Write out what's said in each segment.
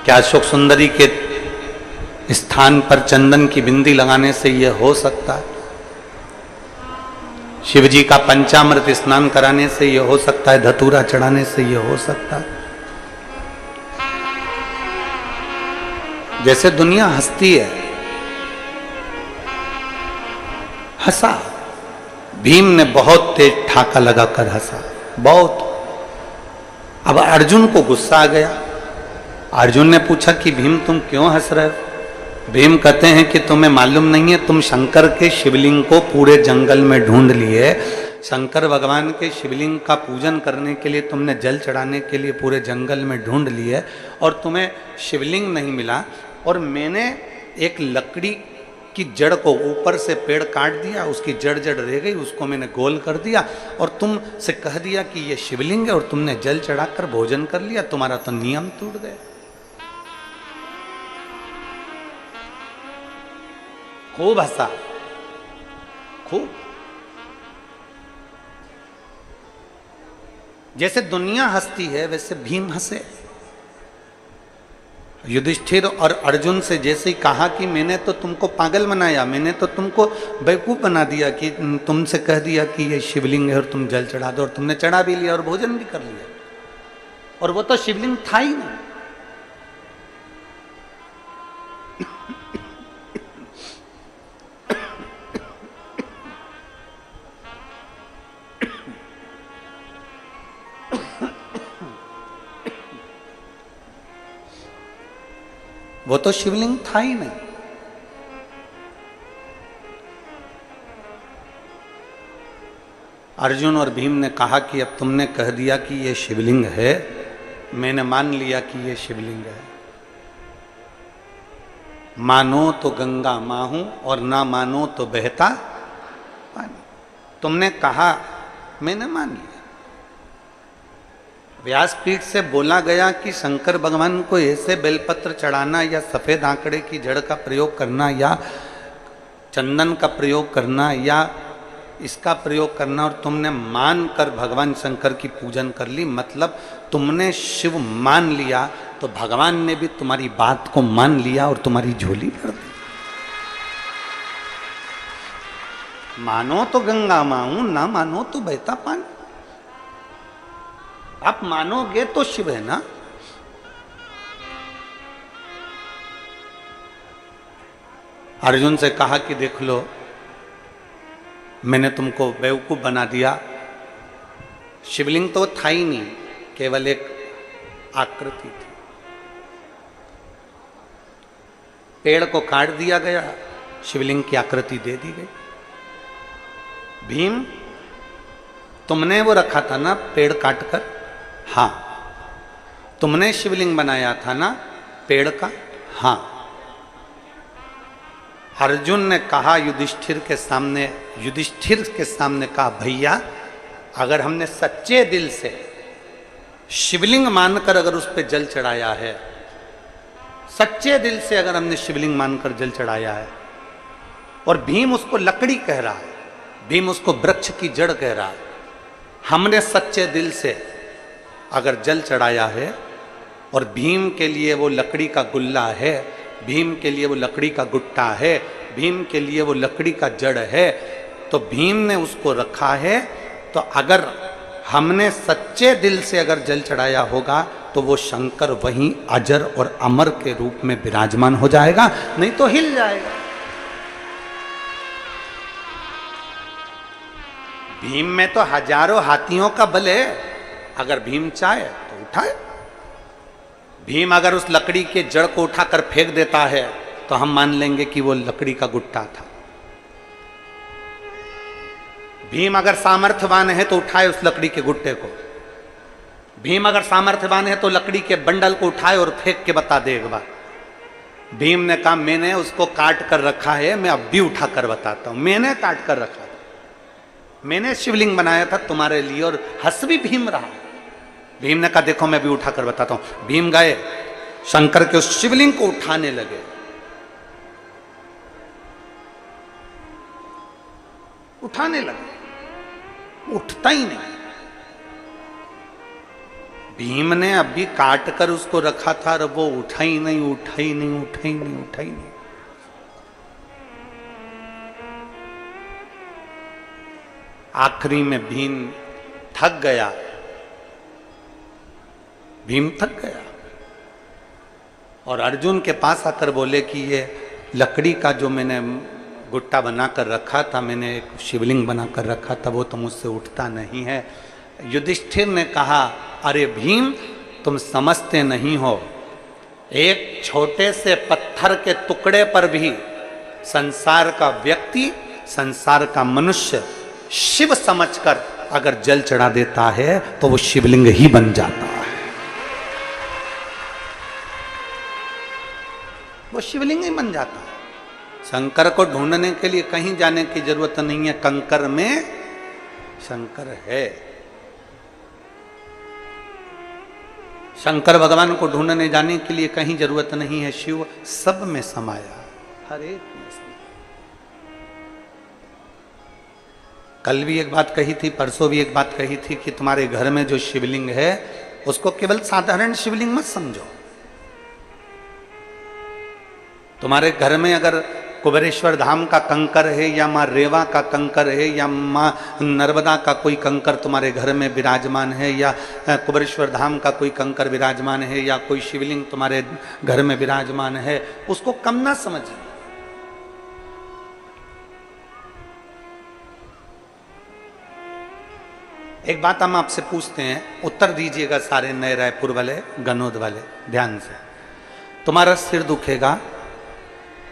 क्या अशोक सुंदरी के स्थान पर चंदन की बिंदी लगाने से यह हो सकता है? शिव जी का पंचामृत स्नान कराने से यह हो सकता है? धतूरा चढ़ाने से यह हो सकता है? जैसे दुनिया हंसती है, हंसा, भीम ने बहुत तेज ठाका लगाकर हंसा, बहुत। अब अर्जुन को गुस्सा आ गया। अर्जुन ने पूछा कि भीम तुम क्यों हंस रहे हो? भीम कहते हैं कि तुम्हें मालूम नहीं है, तुम शंकर के शिवलिंग को पूरे जंगल में ढूंढ लिए, शंकर भगवान के शिवलिंग का पूजन करने के लिए तुमने जल चढ़ाने के लिए पूरे जंगल में ढूंढ लिए और तुम्हें शिवलिंग नहीं मिला, और मैंने एक लकड़ी की जड़ को ऊपर से पेड़ काट दिया, उसकी जड़ रह गई, उसको मैंने गोल कर दिया और तुम से कह दिया कि ये शिवलिंग है और तुमने जल चढ़ाकर भोजन कर लिया, तुम्हारा तो नियम टूट गया। खूब हंसा, खूब। जैसे दुनिया हंसती है वैसे भीम हंसे। युधिष्ठिर और अर्जुन से जैसे ही कहा कि मैंने तो तुमको पागल बनाया, मैंने तो तुमको बेवकूफ बना दिया कि तुमसे कह दिया कि ये शिवलिंग है और तुम जल चढ़ा दो, और तुमने चढ़ा भी लिया और भोजन भी कर लिया, और वो तो शिवलिंग था ही नहीं। वो तो शिवलिंग था ही नहीं। अर्जुन और भीम ने कहा कि अब तुमने कह दिया कि ये शिवलिंग है, मैंने मान लिया कि ये शिवलिंग है। मानो तो गंगा मां हूं और ना मानो तो बहता पानी। तुमने कहा, मैंने मान लिया। व्यासपीठ से बोला गया कि शंकर भगवान को ऐसे बेलपत्र चढ़ाना या सफेद आंकड़े की जड़ का प्रयोग करना या चंदन का प्रयोग करना या इसका प्रयोग करना, और तुमने मान कर भगवान शंकर की पूजन कर ली, मतलब तुमने शिव मान लिया तो भगवान ने भी तुम्हारी बात को मान लिया और तुम्हारी झोली भर दी। मानो तो गंगा मां हूं, ना मानो तो बहता पानी। आप मानोगे तो शिव है ना। अर्जुन से कहा कि देख लो, मैंने तुमको बेवकूफ बना दिया, शिवलिंग तो था ही नहीं, केवल एक आकृति थी। पेड़ को काट दिया गया, शिवलिंग की आकृति दे दी गई। भीम, तुमने वो रखा था ना पेड़ काटकर? हाँ। तुमने शिवलिंग बनाया था ना पेड़ का? हाँ। अर्जुन ने कहा युधिष्ठिर के सामने कहा, भैया अगर हमने सच्चे दिल से शिवलिंग मानकर अगर उस पर जल चढ़ाया है, सच्चे दिल से अगर हमने शिवलिंग मानकर जल चढ़ाया है, और भीम उसको लकड़ी कह रहा है, भीम उसको वृक्ष की जड़ कह रहा है, हमने सच्चे दिल से अगर जल चढ़ाया है और भीम के लिए वो लकड़ी का गुल्ला है, भीम के लिए वो लकड़ी का गुट्टा है, भीम के लिए वो लकड़ी का जड़ है, तो भीम ने उसको रखा है, तो अगर हमने सच्चे दिल से अगर जल चढ़ाया होगा तो वो शंकर वहीं अजर और अमर के रूप में विराजमान हो जाएगा, नहीं तो हिल जाएगा। भीम में तो हजारों हाथियों का बल है, अगर भीम चाहे तो उठाए। भीम अगर उस लकड़ी के जड़ को उठाकर फेंक देता है तो हम मान लेंगे कि वो लकड़ी का गुट्टा था। भीम अगर सामर्थ्यवान है तो उठाए उस लकड़ी के गुट्टे को। भीम अगर सामर्थ्यवान है तो लकड़ी के बंडल को उठाए और फेंक के बता दे एक बार। भीम ने कहा, मैंने उसको काट कर रखा है, मैं अब भी उठा कर बताता हूं, मैंने काट कर रखा था, मैंने शिवलिंग बनाया था तुम्हारे लिए। और हंस भी भीम रहा। भीम ने कहा, देखो मैं भी उठा कर बताता हूं। भीम गए, शंकर के उस शिवलिंग को उठाने लगे। उठाने लगे, उठता ही नहीं। भीम ने अभी काट कर उसको रखा था और वो उठा ही नहीं, उठा ही नहीं, उठा ही नहीं, उठा ही नहीं। आखिरी में भीम थक गया, भीम थक गया और अर्जुन के पास आकर बोले कि ये लकड़ी का जो मैंने गुट्टा बनाकर रखा था, मैंने एक शिवलिंग बनाकर रखा था, वो तो मुझसे उठता नहीं है। युधिष्ठिर ने कहा, अरे भीम, तुम समझते नहीं हो, एक छोटे से पत्थर के टुकड़े पर भी संसार का व्यक्ति, संसार का मनुष्य शिव समझकर अगर जल चढ़ा देता है तो वो शिवलिंग ही बन जाता है, वो शिवलिंग ही बन जाता है। शंकर को ढूंढने के लिए कहीं जाने की जरूरत नहीं है, कंकर में शंकर है। शंकर भगवान को ढूंढने जाने के लिए कहीं जरूरत नहीं है, शिव सब में समाया, हर एक में समाया। कल भी एक बात कही थी, परसों भी एक बात कही थी कि तुम्हारे घर में जो शिवलिंग है उसको केवल साधारण शिवलिंग मत समझो। तुम्हारे घर में अगर कुबेरेश्वर धाम का कंकर है या माँ रेवा का कंकर है या माँ नर्मदा का कोई कंकर तुम्हारे घर में विराजमान है या कुबेरेश्वर धाम का कोई कंकर विराजमान है या कोई शिवलिंग तुम्हारे घर में विराजमान है, उसको कम ना समझिए। एक बात हम आपसे पूछते हैं, उत्तर दीजिएगा सारे नए रायपुर वाले, गनौद वाले, ध्यान से। तुम्हारा सिर दुखेगा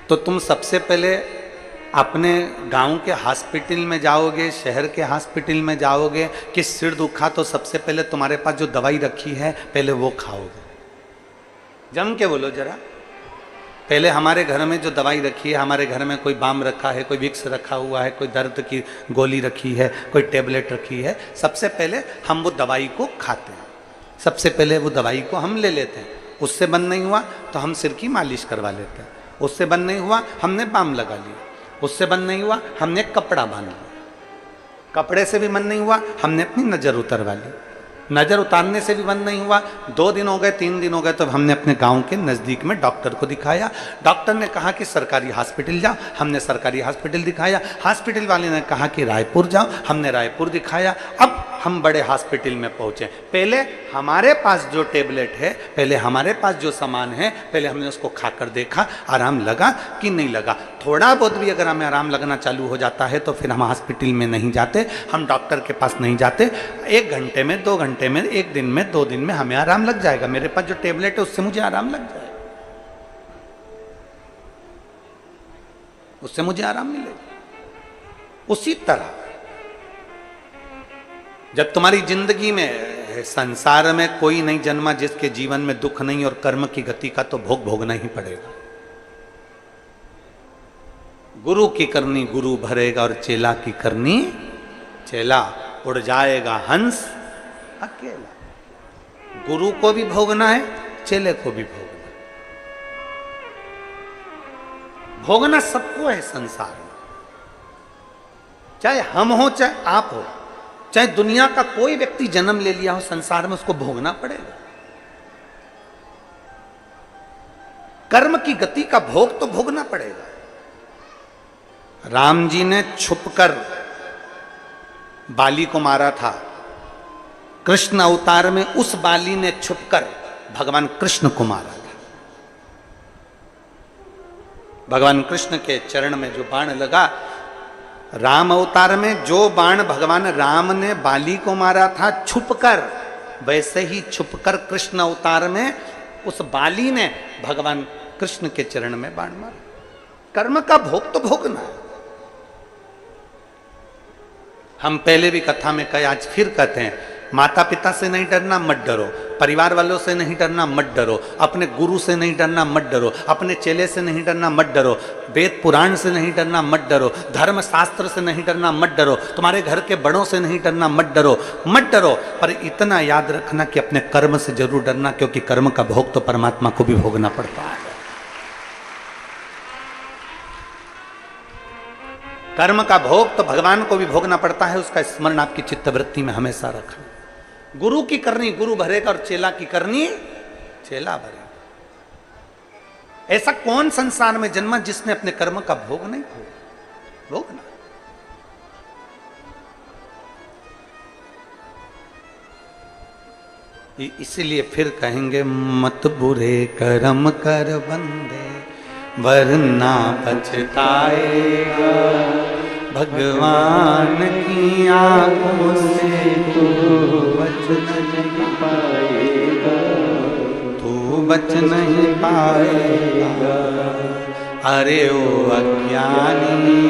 तो तुम सबसे पहले अपने गांव के हॉस्पिटल में जाओगे, शहर के हॉस्पिटल में जाओगे कि सिर दुखा तो सबसे पहले तुम्हारे पास जो दवाई रखी है पहले वो खाओगे? जम के बोलो जरा। पहले हमारे घर में जो दवाई रखी है, हमारे घर में कोई बाम रखा है, कोई विक्स रखा हुआ है, कोई दर्द की गोली रखी है, कोई टेबलेट रखी है, सबसे पहले हम वो दवाई को खाते हैं, सबसे पहले वो दवाई को हम ले लेते हैं। उससे बंद नहीं हुआ तो हम सिर की मालिश करवा लेते हैं, उससे बंद नहीं हुआ हमने बाम लगा लिया, उससे बंद नहीं हुआ हमने कपड़ा बांध लिया, कपड़े से भी बंद नहीं हुआ हमने अपनी नज़र उतरवा ली, नज़र उतारने से भी बंद नहीं हुआ, 2 दिन हो गए, 3 दिन हो गए तो हमने अपने गांव के नज़दीक में डॉक्टर को दिखाया। डॉक्टर ने कहा कि सरकारी हॉस्पिटल जाओ, हमने सरकारी हॉस्पिटल दिखाया। हॉस्पिटल वाले ने कहा कि रायपुर जाओ, हमने रायपुर दिखाया। अब हम बड़े हॉस्पिटल में पहुंचे। पहले हमारे पास जो टेबलेट है, पहले हमारे पास जो सामान है, पहले हमने उसको खाकर देखा आराम लगा कि नहीं लगा। थोड़ा बहुत भी अगर हमें आराम लगना चालू हो जाता है तो फिर हम हॉस्पिटल में नहीं जाते, हम डॉक्टर के पास नहीं जाते। 1 घंटे में, 2 घंटे में, 1 दिन में, 2 दिन में हमें आराम लग जाएगा। मेरे पास जो टेबलेट है उससे मुझे आराम लग जाएगा, उससे मुझे आराम मिलेगा। उसी तरह जब तुम्हारी जिंदगी में, संसार में कोई नहीं जन्मा जिसके जीवन में दुख नहीं और कर्म की गति का तो भोग भोगना ही पड़ेगा। गुरु की करनी गुरु भरेगा और चेला की करनी चेला। उड़ जाएगा हंस अकेला। गुरु को भी भोगना है, चेले को भी भोगना है। भोगना सबको है संसार में, चाहे हम हो चाहे आप हो, चाहे दुनिया का कोई व्यक्ति जन्म ले लिया हो, संसार में उसको भोगना पड़ेगा। कर्म की गति का भोग तो भोगना पड़ेगा। राम जी ने छुपकर बाली को मारा था, कृष्ण अवतार में उस बाली ने छुपकर भगवान कृष्ण को मारा था। भगवान कृष्ण के चरण में जो बाण लगा, राम अवतार में जो बाण भगवान राम ने बाली को मारा था छुपकर, वैसे ही छुपकर कृष्ण अवतार में उस बाली ने भगवान कृष्ण के चरण में बाण मारा। कर्म का भोग तो भोगना है। हम पहले भी कथा में कहे, आज फिर कहते हैं, माता पिता से नहीं डरना मत डरो, परिवार वालों से नहीं डरना मत डरो, अपने गुरु से नहीं डरना मत डरो, अपने चेले से नहीं डरना मत डरो, वेद पुराण से नहीं डरना मत डरो, धर्म शास्त्र से नहीं डरना मत डरो, तुम्हारे घर के बड़ों से नहीं डरना मत डरो, मत डरो। पर इतना याद रखना कि अपने कर्म से जरूर डरना, क्योंकि कर्म का भोग तो परमात्मा को भी भोगना पड़ता है। कर्म का भोग तो भगवान को भी भोगना पड़ता है। उसका स्मरण आपकी चित्तवृत्ति में हमेशा रखना। गुरु की करनी गुरु भरेगा और चेला की करनी चेला भरेगा। ऐसा कौन संसार में जन्मा जिसने अपने कर्म का भोग नहीं भोगना। इसीलिए फिर कहेंगे मत बुरे कर्म कर बंदे वरना पछताएगा, भगवान की आंखों से तू बच नहीं पाएगा, तू बच नहीं पाएगा। अरे ओ अज्ञानी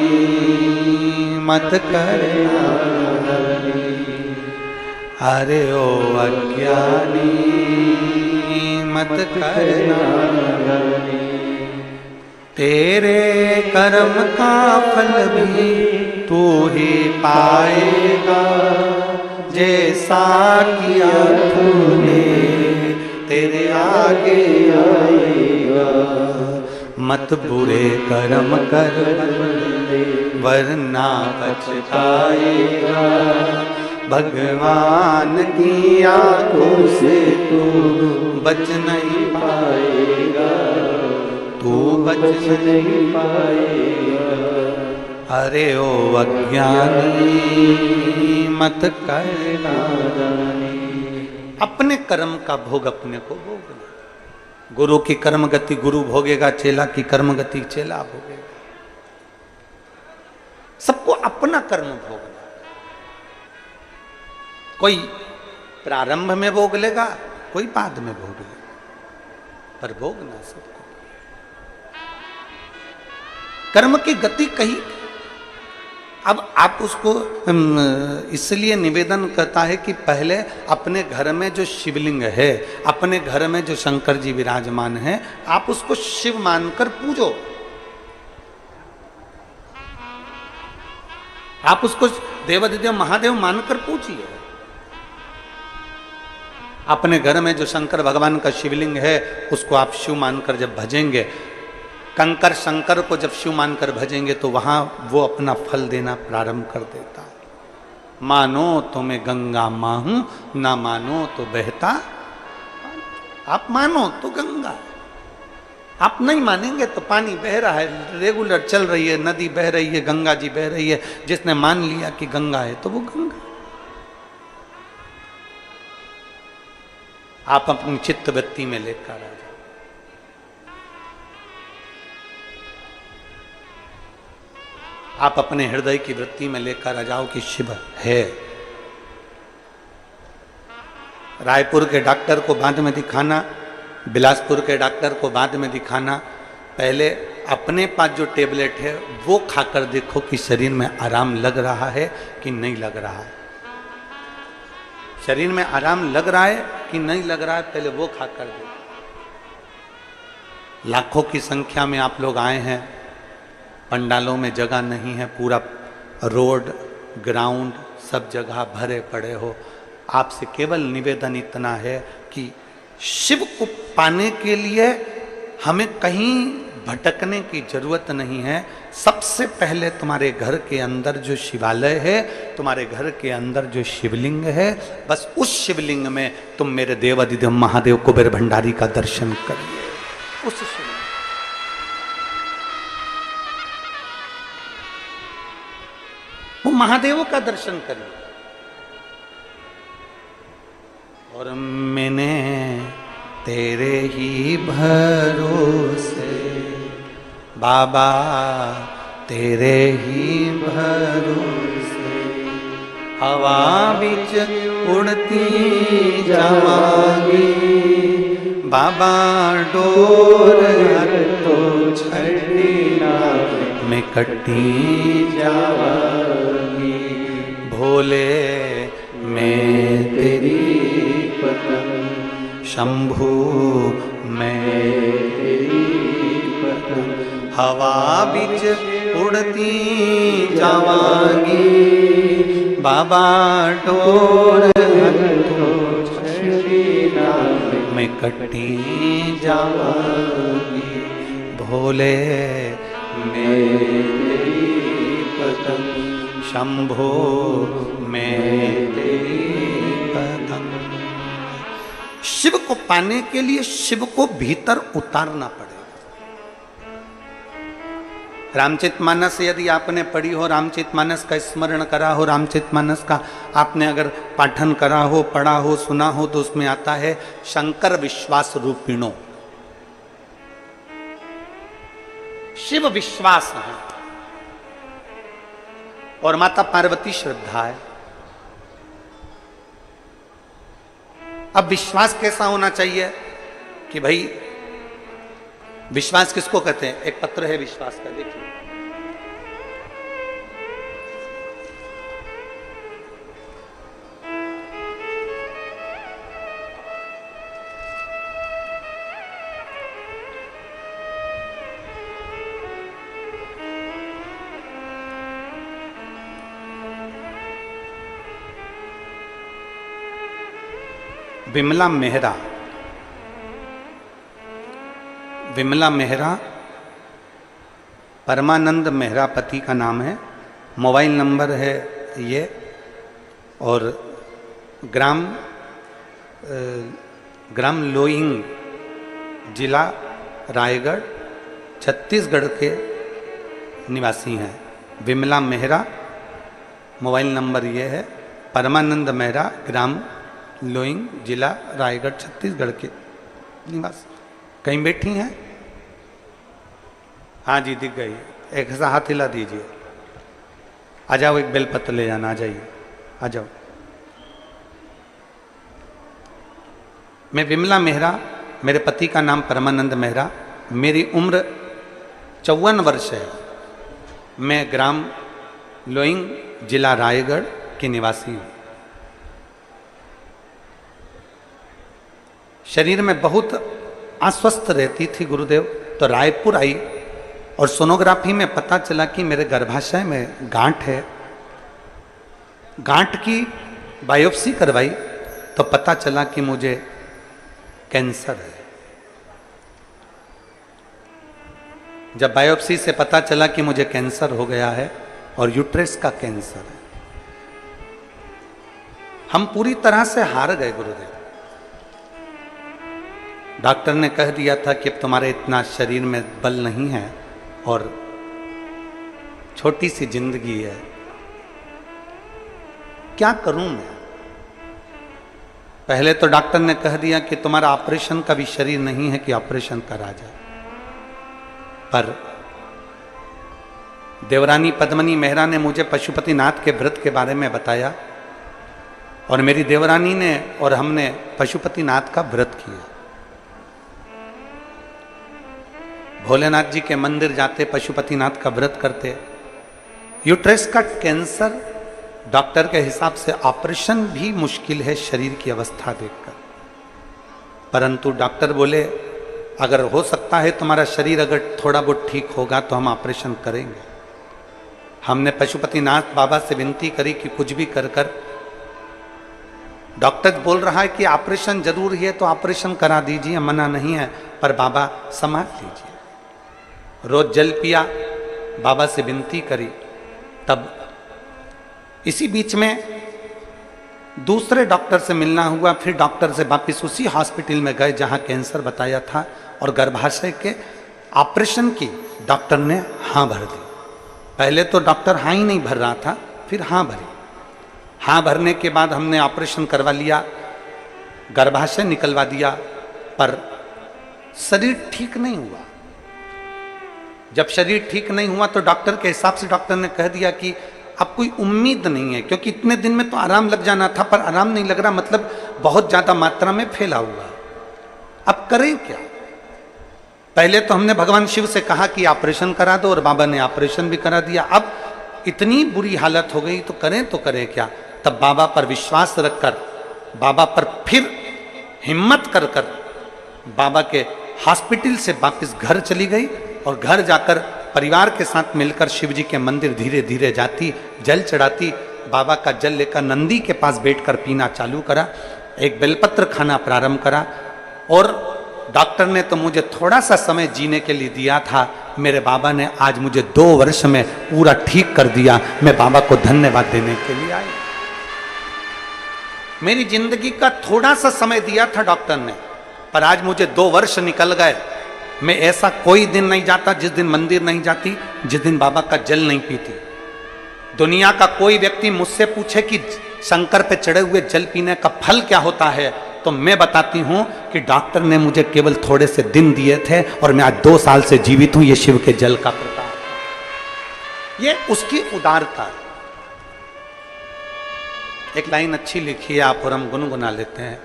मत करना, अरे ओ अज्ञानी मत करना, तेरे कर्म का फल भी तू ही पाएगा, जैसा किया तूने तेरे आगे आएगा। मत बुरे कर्म कर वरना पछताएगा, भगवान की आंखों से तू बच नहीं पाएगा, तू बच नहीं पाएगा। अरे ओ अज्ञानी मत करना, अपने कर्म का भोग अपने को भोगना। गुरु की कर्म गति गुरु भोगेगा, चेला की कर्म गति चेला भोगेगा। सबको अपना कर्म भोगना। कोई प्रारंभ में भोग लेगा, कोई बाद में भोग लेगा, पर भोगना सबको। कर्म की गति कही। अब आप उसको इसलिए निवेदन करता है कि पहले अपने घर में जो शिवलिंग है, अपने घर में जो शंकर जी विराजमान है, आप उसको शिव मानकर पूजो। आप उसको देवाधिदेव महादेव मानकर पूजिए। अपने घर में जो शंकर भगवान का शिवलिंग है उसको आप शिव मानकर जब भजेंगे, कंकर शंकर को जब शिव मानकर भजेंगे तो वहां वो अपना फल देना प्रारंभ कर देता है। मानो तो मैं गंगा मां हूं, ना मानो तो बहता। आप मानो तो गंगा है, आप नहीं मानेंगे तो पानी बह रहा है, रेगुलर चल रही है, नदी बह रही है, गंगा जी बह रही है। जिसने मान लिया कि गंगा है तो वो गंगा। आप अपनी चित्त वृत्ति में लेकर आ जाओ। आप अपने हृदय की वृत्ति में लेकर आ जाओ कि शिव है। रायपुर के डॉक्टर को बाद में दिखाना, बिलासपुर के डॉक्टर को बाद में दिखाना। पहले अपने पास जो टेबलेट है वो खाकर देखो कि शरीर में आराम लग रहा है कि नहीं लग रहा है। शरीर में आराम लग रहा है कि नहीं लग रहा है, पहले वो खाकर देखो। लाखों की संख्या में आप लोग आए हैं, पंडालों में जगह नहीं है, पूरा रोड ग्राउंड सब जगह भरे पड़े हो। आपसे केवल निवेदन इतना है कि शिव को पाने के लिए हमें कहीं भटकने की जरूरत नहीं है। सबसे पहले तुम्हारे घर के अंदर जो शिवालय है, तुम्हारे घर के अंदर जो शिवलिंग है, बस उस शिवलिंग में तुम मेरे देवाधिदेव महादेव कुबेर भंडारी का दर्शन करिए। उस शिवलिंग वो महादेव का दर्शन करिए। और मैंने तेरे ही भरोसे बाबा, तेरे ही भरोसे हवा बिच उड़ती जावांगी। बाबा डोर तो छड़ी ना मैं कटी जावांगी। भोले मैं तेरी पतंग, शंभू मैं तेरी पतंग, हवा बिच उड़ती जावांगी। बाबा डोर तो छड़ी ना मैं कटी जावांगी। भोले मैं तेरी पतंग, शंभो मैं तेरी पतंग। शिव को पाने के लिए शिव को भीतर उतारना पड़ेगा। रामचरितमानस यदि आपने पढ़ी हो, रामचरितमानस का स्मरण करा हो, रामचरितमानस का आपने अगर पाठन करा हो, पढ़ा हो, सुना हो, तो उसमें आता है शंकर विश्वास रूपिणो, शिव विश्वास है और माता पार्वती श्रद्धा है। अब विश्वास कैसा होना चाहिए कि भाई, विश्वास किसको कहते हैं? एक पत्र है विश्वास का, देखिए। विमला मेहरा, विमला मेहरा परमानंद मेहरा पति का नाम है, मोबाइल नंबर है ये, और ग्राम लोइंग, जिला रायगढ़, छत्तीसगढ़ के निवासी हैं। विमला मेहरा, मोबाइल नंबर ये है, परमानंद मेहरा, ग्राम लोइंग, जिला रायगढ़, छत्तीसगढ़ के निवासी। कहीं बैठी हैं? हाँ जी, दिख गई। एक ऐसा हाथ हिला दीजिए। आ जाओ, एक बेलपत्र ले जाना, आ जाइए, आ जाओ। मैं विमला मेहरा, मेरे पति का नाम परमानंद मेहरा, मेरी उम्र 54 वर्ष है। मैं ग्राम लोइंग, जिला रायगढ़ की निवासी हूँ। शरीर में बहुत अस्वस्थ रहती थी गुरुदेव, तो रायपुर आई और सोनोग्राफी में पता चला कि मेरे गर्भाशय में गांठ है। गांठ की बायोप्सी करवाई तो पता चला कि मुझे कैंसर है। जब बायोप्सी से पता चला कि मुझे कैंसर हो गया है और यूट्रस का कैंसर है, हम पूरी तरह से हार गए गुरुदेव। डॉक्टर ने कह दिया था कि अब तुम्हारे इतना शरीर में बल नहीं है और छोटी सी जिंदगी है, क्या करूं मैं? पहले तो डॉक्टर ने कह दिया कि तुम्हारा ऑपरेशन का भी शरीर नहीं है कि ऑपरेशन करा जाए, पर देवरानी पद्मनी मेहरा ने मुझे पशुपतिनाथ के व्रत के बारे में बताया और मेरी देवरानी ने और हमने पशुपतिनाथ का व्रत किया। भोलेनाथ जी के मंदिर जाते, पशुपतिनाथ का व्रत करते। यूट्रस का कैंसर, डॉक्टर के हिसाब से ऑपरेशन भी मुश्किल है शरीर की अवस्था देखकर, परंतु डॉक्टर बोले अगर हो सकता है तुम्हारा शरीर अगर थोड़ा बहुत ठीक होगा तो हम ऑपरेशन करेंगे। हमने पशुपतिनाथ बाबा से विनती करी कि कुछ भी कर कर, डॉक्टर बोल रहा है कि ऑपरेशन जरूर है तो ऑपरेशन करा दीजिए, मना नहीं है, पर बाबा संभाल लीजिए। रोज जल पिया, बाबा से विनती करी। तब इसी बीच में दूसरे डॉक्टर से मिलना हुआ, फिर डॉक्टर से वापिस उसी हॉस्पिटल में गए जहां कैंसर बताया था और गर्भाशय के ऑपरेशन की डॉक्टर ने हाँ भर दी। पहले तो डॉक्टर हाँ ही नहीं भर रहा था, फिर हाँ भरी। हाँ भरने के बाद हमने ऑपरेशन करवा लिया, गर्भाशय निकलवा दिया, पर शरीर ठीक नहीं हुआ। जब शरीर ठीक नहीं हुआ तो डॉक्टर के हिसाब से डॉक्टर ने कह दिया कि अब कोई उम्मीद नहीं है, क्योंकि इतने दिन में तो आराम लग जाना था, पर आराम नहीं लग रहा, मतलब बहुत ज्यादा मात्रा में फैला हुआ। अब करें क्या? पहले तो हमने भगवान शिव से कहा कि ऑपरेशन करा दो और बाबा ने ऑपरेशन भी करा दिया। अब इतनी बुरी हालत हो गई तो करें क्या? तब बाबा पर विश्वास रखकर, बाबा पर फिर हिम्मत कर कर बाबा के हॉस्पिटल से वापस घर चली गई और घर जाकर परिवार के साथ मिलकर शिव जी के मंदिर धीरे धीरे जाती, जल चढ़ाती, बाबा का जल लेकर नंदी के पास बैठकर पीना चालू करा, एक बेलपत्र खाना प्रारंभ करा। और डॉक्टर ने तो मुझे थोड़ा सा समय जीने के लिए दिया था, मेरे बाबा ने आज मुझे 2 वर्ष में पूरा ठीक कर दिया। मैं बाबा को धन्यवाद देने के लिए आई। मेरी जिंदगी का थोड़ा सा समय दिया था डॉक्टर ने, पर आज मुझे 2 वर्ष निकल गए। मैं ऐसा कोई दिन नहीं जाता जिस दिन मंदिर नहीं जाती, जिस दिन बाबा का जल नहीं पीती। दुनिया का कोई व्यक्ति मुझसे पूछे कि शंकर पे चढ़े हुए जल पीने का फल क्या होता है, तो मैं बताती हूं कि डॉक्टर ने मुझे केवल थोड़े से दिन दिए थे और मैं आज 2 साल से जीवित हूं। ये शिव के जल का प्रताप, ये उसकी उदारता है। एक लाइन अच्छी लिखी है, आप और हम गुनगुना लेते हैं।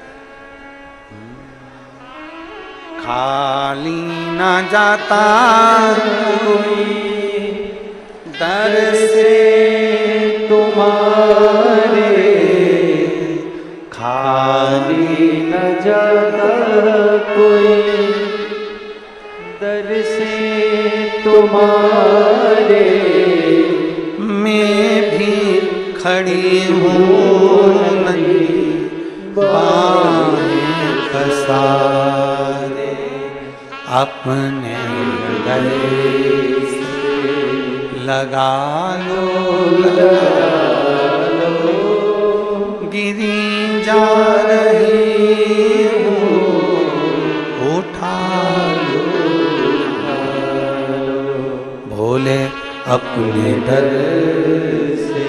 खाली ना जाता कोई दर से तुम्हारे, खाली न जाता कोई दर से तुम्हारे, मैं भी खड़ी हूँ नहीं बाहें पसारे, अपने गले से लगा लो, गिरी जा रही हूँ उठा लो, भोले अपने दर से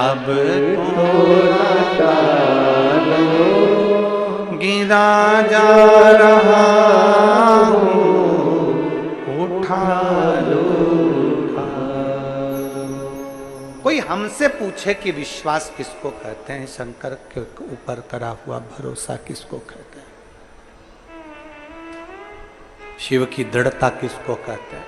अब गिरा जा रहा हूँ उठा लो। कोई हमसे पूछे कि विश्वास किसको कहते हैं, शंकर के ऊपर करा हुआ भरोसा किसको कहते हैं, शिव की दृढ़ता किसको कहते हैं?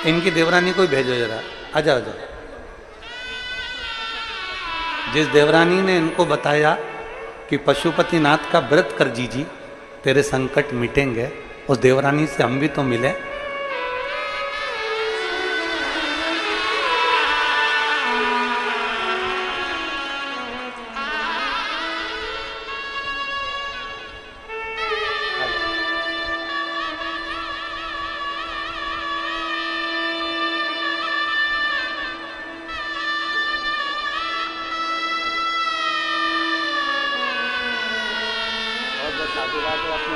इनकी देवरानी को भेजो जरा, आ जाओ जाओ। जिस देवरानी ने इनको बताया कि पशुपतिनाथ का व्रत कर जीजी तेरे संकट मिटेंगे, उस देवरानी से हम भी तो मिले।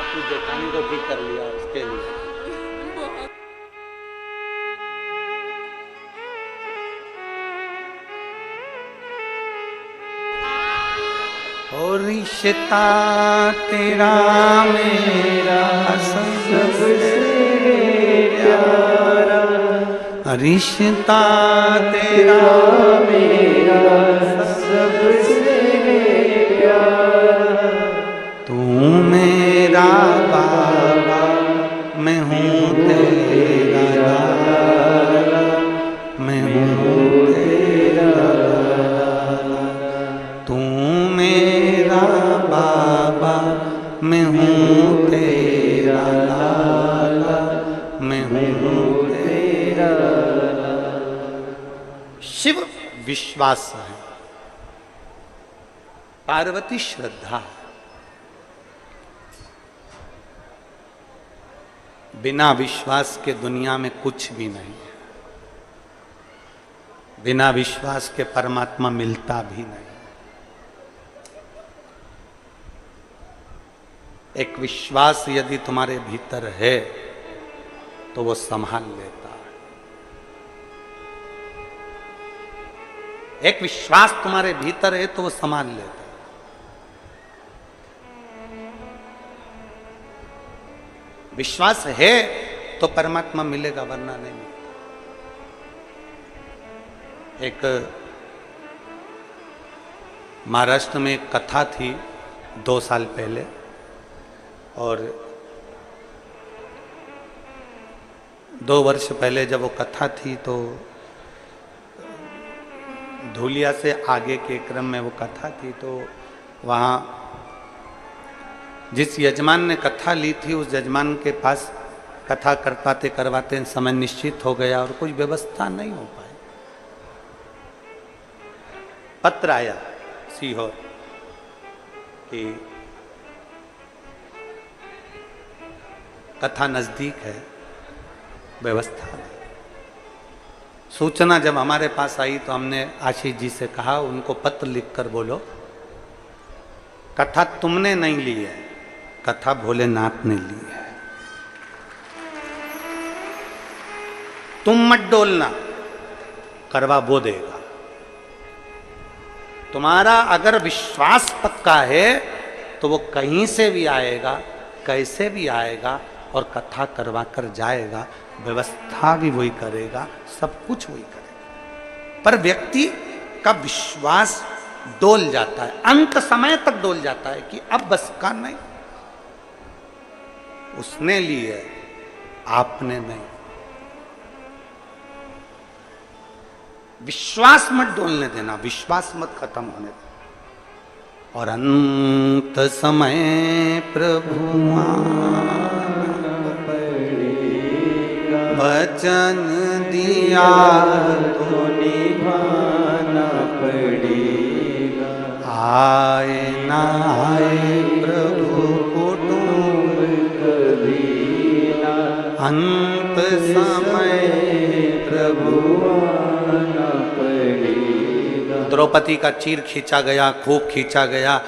अपनी जेठानी को ठीक कर लिया उसके लिए। और रिश्ता तेरा मेरा सबसे प्यारा, रिश्ता तेरा मेरा सबसे प्यारा, तू मेरा बाबा मैं हूँ तेरा लाला, मैं हूँ तेरा लाला, तू मेरा बाबा मैं हूँ तेरा लाला, मैं हूँ तेरा लाला। शिव विश्वास है, पार्वती श्रद्धा है। बिना विश्वास के दुनिया में कुछ भी नहीं है, बिना विश्वास के परमात्मा मिलता भी नहीं। एक विश्वास यदि तुम्हारे भीतर है तो वो संभाल लेता है। एक विश्वास तुम्हारे भीतर है तो वो संभाल लेता है। विश्वास है तो परमात्मा मिलेगा, वरना नहीं मिलेगा। एक महाराष्ट्र में एक कथा थी 2 साल पहले, और 2 वर्ष पहले जब वो कथा थी तो धूलिया से आगे के क्रम में वो कथा थी, तो वहाँ जिस यजमान ने कथा ली थी उस यजमान के पास कथा करवाते करवाते समय निश्चित हो गया और कुछ व्यवस्था नहीं हो पाई। पत्र आया सीहोर कि कथा नजदीक है, व्यवस्था नहीं। सूचना जब हमारे पास आई तो हमने आशीष जी से कहा उनको पत्र लिखकर बोलो कथा तुमने नहीं ली है, कथा भोलेनाथ ने ली है। तुम मत डोलना, करवा वो देगा। तुम्हारा अगर विश्वास पक्का है तो वो कहीं से भी आएगा, कैसे भी आएगा और कथा करवा कर जाएगा। व्यवस्था भी वही करेगा, सब कुछ वही करेगा। पर व्यक्ति का विश्वास डोल जाता है, अंत समय तक डोल जाता है कि अब बस का नहीं। उसने ली है, आपने नहीं। विश्वास मत डोलने देना, विश्वास मत खत्म होने देना। और अंत समय प्रभु वचन दिया तो निभाना पड़ेगा। आए ना आए प्रभु कुटुंब कभी ना, अंत समय प्रभु आना पड़ेगा। द्रौपदी का चीर खींचा गया, खूब खींचा गया,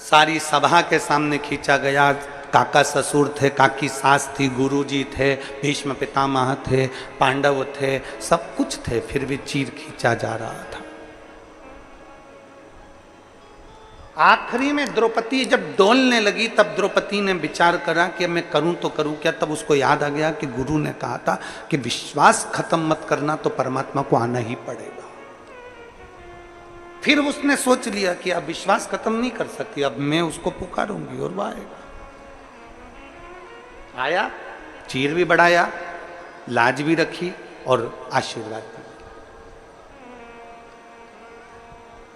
सारी सभा के सामने खींचा गया। काका ससुर थे, काकी सास थी, गुरुजी थे, भीष्म पितामह थे, पांडव थे, सब कुछ थे, फिर भी चीर खींचा जा रहा था। आखिरी में द्रौपदी जब डोलने लगी तब द्रौपदी ने विचार करा कि मैं करूं तो करूं क्या। तब उसको याद आ गया कि गुरु ने कहा था कि विश्वास खत्म मत करना, तो परमात्मा को आना ही पड़ेगा। फिर उसने सोच लिया कि अब विश्वास खत्म नहीं कर सकती, अब मैं उसको पुकारूंगी और वो आएगा। आया, चीर भी बढ़ाया, लाज भी रखी और आशीर्वाद भी।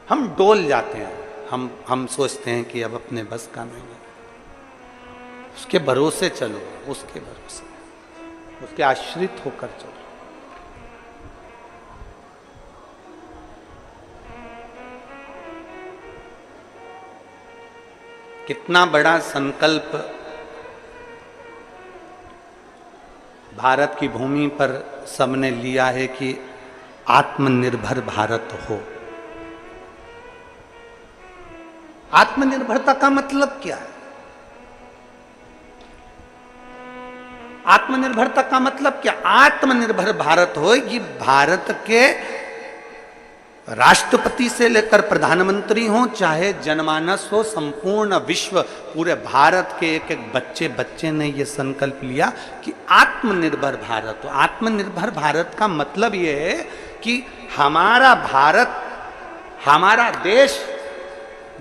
हम डोल जाते हैं, हम सोचते हैं कि अब अपने बस का नहीं है। उसके भरोसे चलो, उसके भरोसे, उसके आश्रित होकर चलो। कितना बड़ा संकल्प भारत की भूमि पर सबने लिया है कि आत्मनिर्भर भारत हो। आत्मनिर्भरता का मतलब क्या है? आत्मनिर्भरता का मतलब क्या? आत्मनिर्भर भारत हो, ये भारत के राष्ट्रपति से लेकर प्रधानमंत्री हो, चाहे जनमानस हो, संपूर्ण विश्व, पूरे भारत के एक एक बच्चे बच्चे ने यह संकल्प लिया कि आत्मनिर्भर भारत हो। आत्मनिर्भर भारत का मतलब यह है कि हमारा भारत, हमारा देश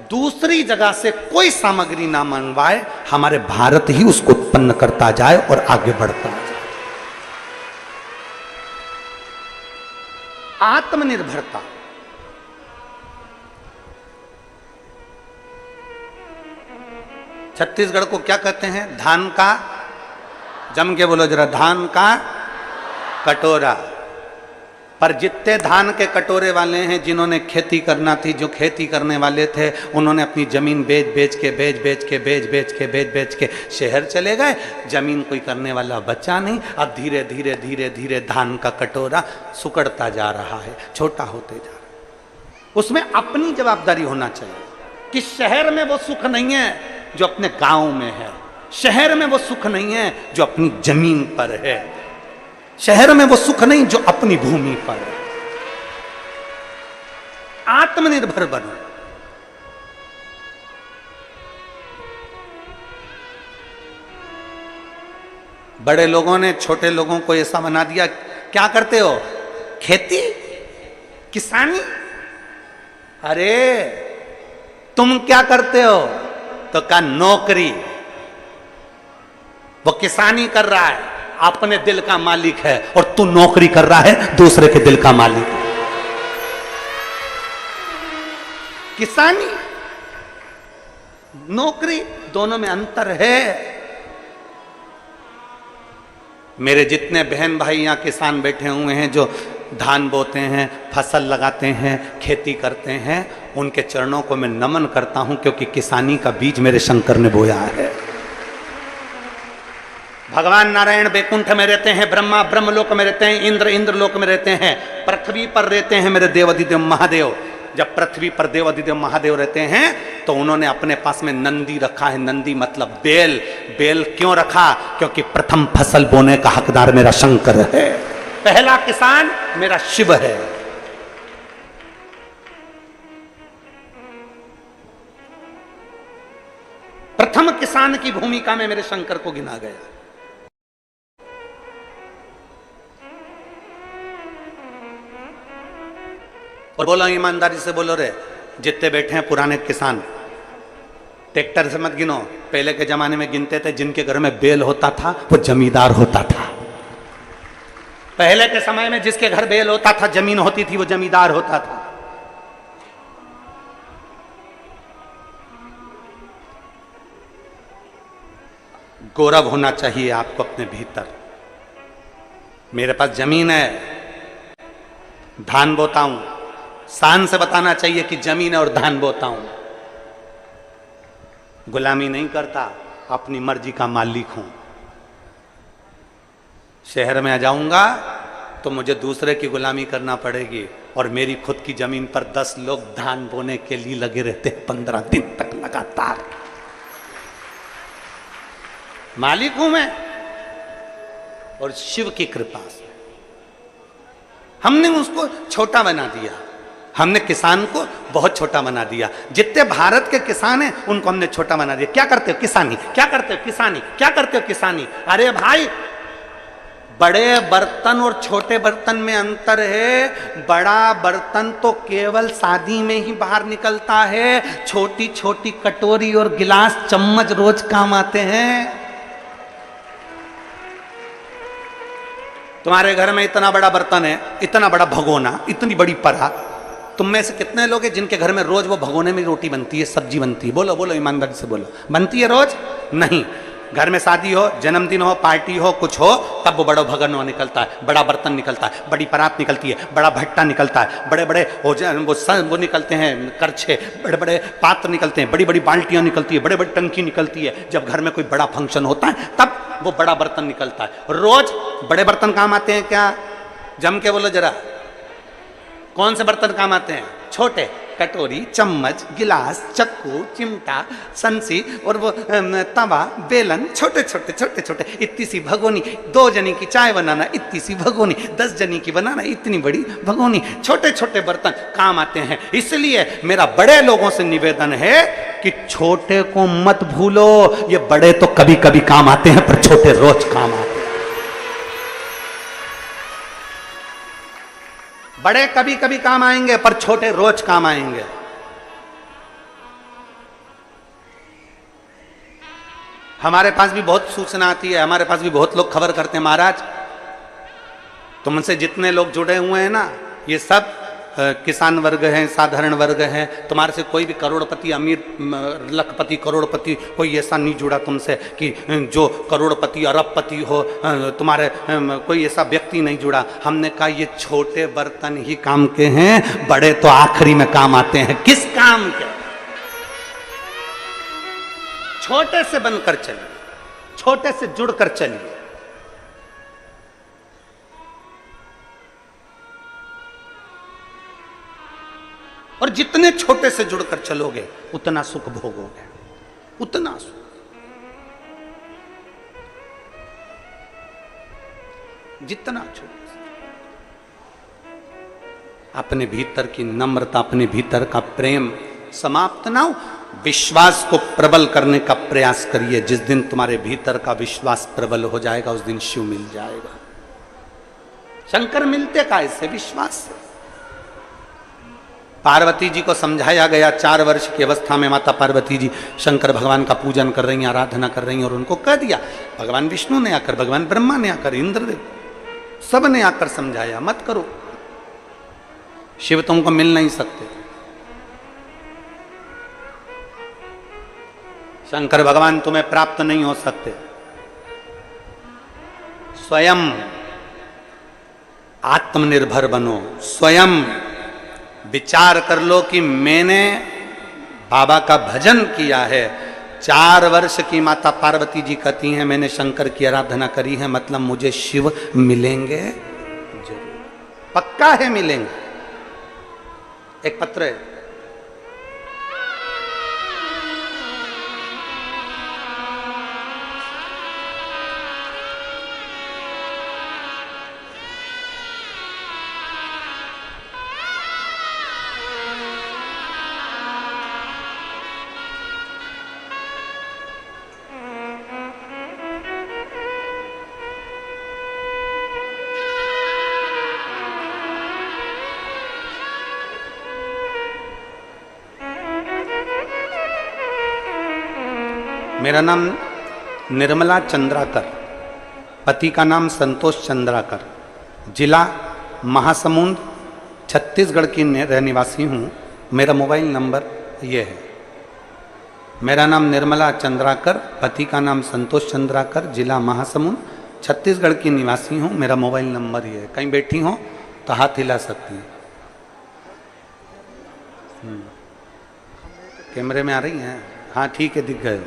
दूसरी जगह से कोई सामग्री ना मंगवाए, हमारे भारत ही उसको उत्पन्न करता जाए और आगे बढ़ता जाए। आत्मनिर्भरता। छत्तीसगढ़ को क्या कहते हैं? धान का, जम के बोलो जरा, धान का कटोरा। पर जितने धान के कटोरे वाले हैं, जिन्होंने खेती करना थी, जो खेती करने वाले थे, उन्होंने अपनी जमीन बेच बेच के शहर चले गए। जमीन कोई करने वाला बचा नहीं। अब धीरे धीरे धीरे धीरे धान का कटोरा सुकड़ता जा रहा है, छोटा होते जा रहा है। उसमें अपनी जवाबदारी होना चाहिए कि शहर में वो सुख नहीं है जो अपने गांव में है, शहर में वो सुख नहीं है जो अपनी जमीन पर है, शहर में वो सुख नहीं जो अपनी भूमि पर है। आत्मनिर्भर बनो। बड़े लोगों ने छोटे लोगों को ऐसा बना दिया, क्या करते हो? खेती, किसानी। अरे तुम क्या करते हो? तो क्या नौकरी। वो किसानी कर रहा है, अपने दिल का मालिक है, और तू नौकरी कर रहा है, दूसरे के दिल का मालिक है। किसानी, नौकरी, दोनों में अंतर है। मेरे जितने बहन भाई यहाँ किसान बैठे हुए हैं जो धान बोते हैं, फसल लगाते हैं, खेती करते हैं, उनके चरणों को मैं नमन करता हूं, क्योंकि किसानी का बीज मेरे शंकर ने बोया है। भगवान नारायण बैकुंठ में रहते हैं, ब्रह्मा ब्रह्मलोक में रहते हैं, इंद्र इंद्रलोक में रहते हैं, पृथ्वी पर रहते हैं मेरे देवाधिदेव महादेव। जब पृथ्वी पर देवाधिदेव महादेव रहते हैं तो उन्होंने अपने पास में नंदी रखा है। नंदी मतलब बेल। बेल क्यों रखा? क्योंकि प्रथम फसल बोने का हकदार मेरा शंकर है, पहला किसान मेरा शिव है। प्रथम किसान की भूमिका में मेरे शंकर को गिना गया। और बोलो ईमानदारी से बोलो रे, जितने बैठे हैं पुराने किसान, ट्रैक्टर से मत गिनो। पहले के जमाने में गिनते थे जिनके घर में बैल होता था वो जमींदार होता था। पहले के समय में जिसके घर बैल होता था, जमीन होती थी, वो जमींदार होता था। गौरव होना चाहिए आपको अपने भीतर। मेरे पास जमीन है, धान बोता हूं, शान से बताना चाहिए कि जमीन है और धान बोता हूं। गुलामी नहीं करता, अपनी मर्जी का मालिक हूं। शहर में आ जाऊंगा तो मुझे दूसरे की गुलामी करना पड़ेगी, और मेरी खुद की जमीन पर 10 लोग धान बोने के लिए लगे रहते हैं 15 दिन तक लगातार। मालिक हूं मैं, और शिव की कृपा से हमने उसको छोटा बना दिया। हमने किसान को बहुत छोटा बना दिया। जितने भारत के किसान हैं उनको हमने छोटा बना दिया। क्या करते हो? किसानी। क्या करते हो? किसानी। क्या करते हो? किसानी। अरे भाई, बड़े बर्तन और छोटे बर्तन में अंतर है। बड़ा बर्तन तो केवल शादी में ही बाहर निकलता है, छोटी छोटी कटोरी और गिलास चम्मच रोज काम आते हैं। तुम्हारे घर में इतना बड़ा बर्तन है, इतना बड़ा भगोना, इतनी बड़ी परा, तुम में से कितने लोग हैं जिनके घर में रोज वो भगोने में रोटी बनती है, सब्जी बनती है? बोलो बोलो, ईमानदारी से बोलो। बनती है रोज? नहीं। घर में शादी हो, जन्मदिन हो, पार्टी हो, कुछ हो, तब वो बड़ा भगोना निकलता है, बड़ा बर्तन निकलता है, बड़ी परात निकलती है, बड़ा भट्टा निकलता है, बड़े बड़े वो निकलते हैं करछे, बड़े बड़े पात्र निकलते हैं, बड़ी बड़ी बाल्टियां निकलती है, बड़े बड़ी टंकी निकलती है। जब घर में कोई बड़ा फंक्शन होता है तब वो बड़ा बर्तन निकलता है। रोज बड़े बर्तन काम आते हैं क्या? जम के बोलो जरा, कौन से बर्तन काम आते हैं? छोटे, कटोरी, चम्मच, गिलास, चक्कू, चिमटा, संसी और वो तवा, बेलन, छोटे छोटे छोटे छोटे, इतनी सी भगोनी। 2 जनी की चाय बनाना इतनी सी भगोनी, 10 जनी की बनाना इतनी बड़ी भगोनी। छोटे छोटे बर्तन काम आते हैं। इसलिए मेरा बड़े लोगों से निवेदन है कि छोटे को मत भूलो। ये बड़े तो कभी कभी काम आते हैं, पर छोटे रोज काम आते हैं। बड़े कभी कभी काम आएंगे, पर छोटे रोज काम आएंगे। हमारे पास भी बहुत सूचना आती है, हमारे पास भी बहुत लोग खबर करते हैं, महाराज तुमसे जितने लोग जुड़े हुए हैं ना, ये सब किसान वर्ग हैं, साधारण वर्ग हैं। तुम्हारे से कोई भी करोड़पति, अमीर, लखपति, करोड़पति कोई ऐसा नहीं जुड़ा तुमसे कि जो करोड़पति अरबपति हो, तुम्हारे कोई ऐसा व्यक्ति नहीं जुड़ा। हमने कहा ये छोटे बर्तन ही काम के हैं, बड़े तो आखिरी में काम आते हैं। किस काम के? छोटे से बनकर चलिए, छोटे से जुड़कर चलिए। और जितने छोटे से जुड़कर चलोगे उतना सुख भोगोगे, उतना सुख। जितना छोटे से, अपने भीतर की नम्रता, अपने भीतर का प्रेम समाप्त ना हो। विश्वास को प्रबल करने का प्रयास करिए। जिस दिन तुम्हारे भीतर का विश्वास प्रबल हो जाएगा उस दिन शिव मिल जाएगा। शंकर मिलते का इससे, विश्वास से। पार्वती जी को समझाया गया, 4 वर्ष की अवस्था में माता पार्वती जी शंकर भगवान का पूजन कर रही हैं, आराधना कर रही हैं, और उनको कह दिया, भगवान विष्णु ने आकर, भगवान ब्रह्मा ने आकर, इंद्रदेव सब ने आकर समझाया, मत करो, शिव तुमको मिल नहीं सकते। शंकर भगवान तुम्हें प्राप्त नहीं हो सकते। स्वयं आत्मनिर्भर बनो, स्वयं विचार कर लो कि मैंने बाबा का भजन किया है। 4 वर्ष की माता पार्वती जी कहती हैं मैंने शंकर की आराधना करी है, मतलब मुझे शिव मिलेंगे जरूर, पक्का है मिलेंगे। एक पत्र है, मेरा नाम निर्मला चंद्राकर, पति का नाम संतोष चंद्राकर, जिला महासमुंद, छत्तीसगढ़ की रहनिवासी हूँ। मेरा मोबाइल नंबर ये है। मेरा नाम निर्मला चंद्राकर, पति का नाम संतोष चंद्राकर, जिला महासमुंद, छत्तीसगढ़ की निवासी हूँ। मेरा मोबाइल नंबर ये है। कहीं बैठी हो तो हाथ हिला सकती हैं। कैमरे में आ रही हैं? हाँ ठीक है, दिख गए हो।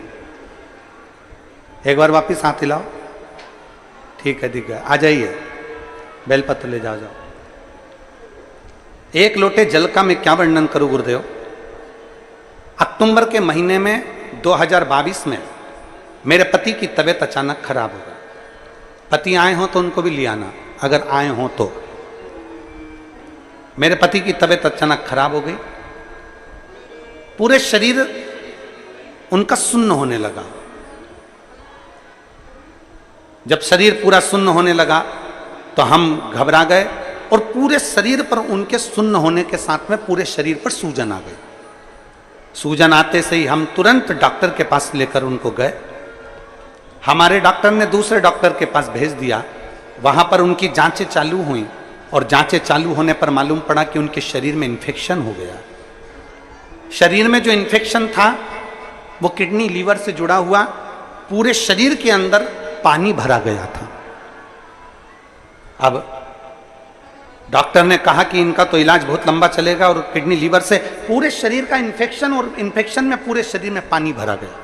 एक बार वापिस हाथ हिलाओ। ठीक है, दिख गया। आ जाइए, बेलपत्र ले जाओ। एक लोटे जल का मैं क्या वर्णन करूं गुरुदेव। अक्टूबर के महीने में 2022 में मेरे पति की तबीयत अचानक खराब हो गई। पति आए हो तो उनको भी ले आना, अगर आए हो तो। मेरे पति की तबीयत अचानक खराब हो गई, पूरे शरीर उनका सुन्न होने लगा। जब शरीर पूरा सुन्न होने लगा तो हम घबरा गए और पूरे शरीर पर उनके सुन्न होने के साथ में पूरे शरीर पर सूजन आ गई। सूजन आते से ही हम तुरंत डॉक्टर के पास लेकर उनको गए। हमारे डॉक्टर ने दूसरे डॉक्टर के पास भेज दिया। वहां पर उनकी जांचें चालू हुई और जांचें चालू होने पर मालूम पड़ा कि उनके शरीर में इन्फेक्शन हो गया। शरीर में जो इन्फेक्शन था वो किडनी लीवर से जुड़ा हुआ, पूरे शरीर के अंदर पानी भरा गया था। अब डॉक्टर ने कहा कि इनका तो इलाज बहुत लंबा चलेगा और किडनी लीवर से पूरे शरीर का इन्फेक्शन, और इन्फेक्शन में पूरे शरीर में पानी भरा गया।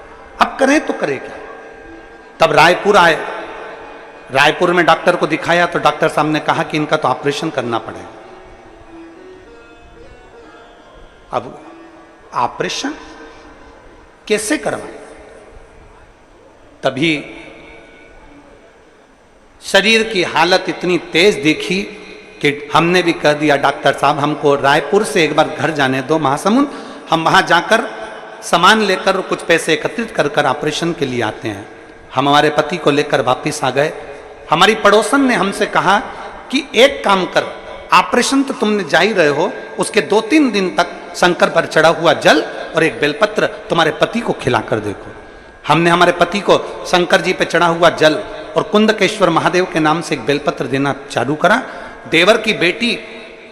अब करें तो करें क्या। तब रायपुर आए। रायपुर में डॉक्टर को दिखाया तो डॉक्टर साहब ने कहा कि इनका तो ऑपरेशन करना पड़ेगा। अब ऑपरेशन कैसे करवाएं? तभी शरीर की हालत इतनी तेज देखी कि हमने भी कह दिया डॉक्टर साहब हमको रायपुर से एक बार घर जाने दो महासमुंद, हम वहां जाकर सामान लेकर कुछ पैसे एकत्रित कर कर ऑपरेशन के लिए आते हैं। हम हमारे पति को लेकर वापस आ गए। हमारी पड़ोसन ने हमसे कहा कि एक काम कर, ऑपरेशन तो तुमने जा ही रहे हो, उसके 2-3 दिन तक शंकर पर चढ़ा हुआ जल और एक बेलपत्र तुम्हारे पति को खिलाकर देखो। हमने हमारे पति को शंकर जी पे चढ़ा हुआ जल और कुंदकेश्वर महादेव के नाम से एक बेलपत्र देना चालू करा। देवर की बेटी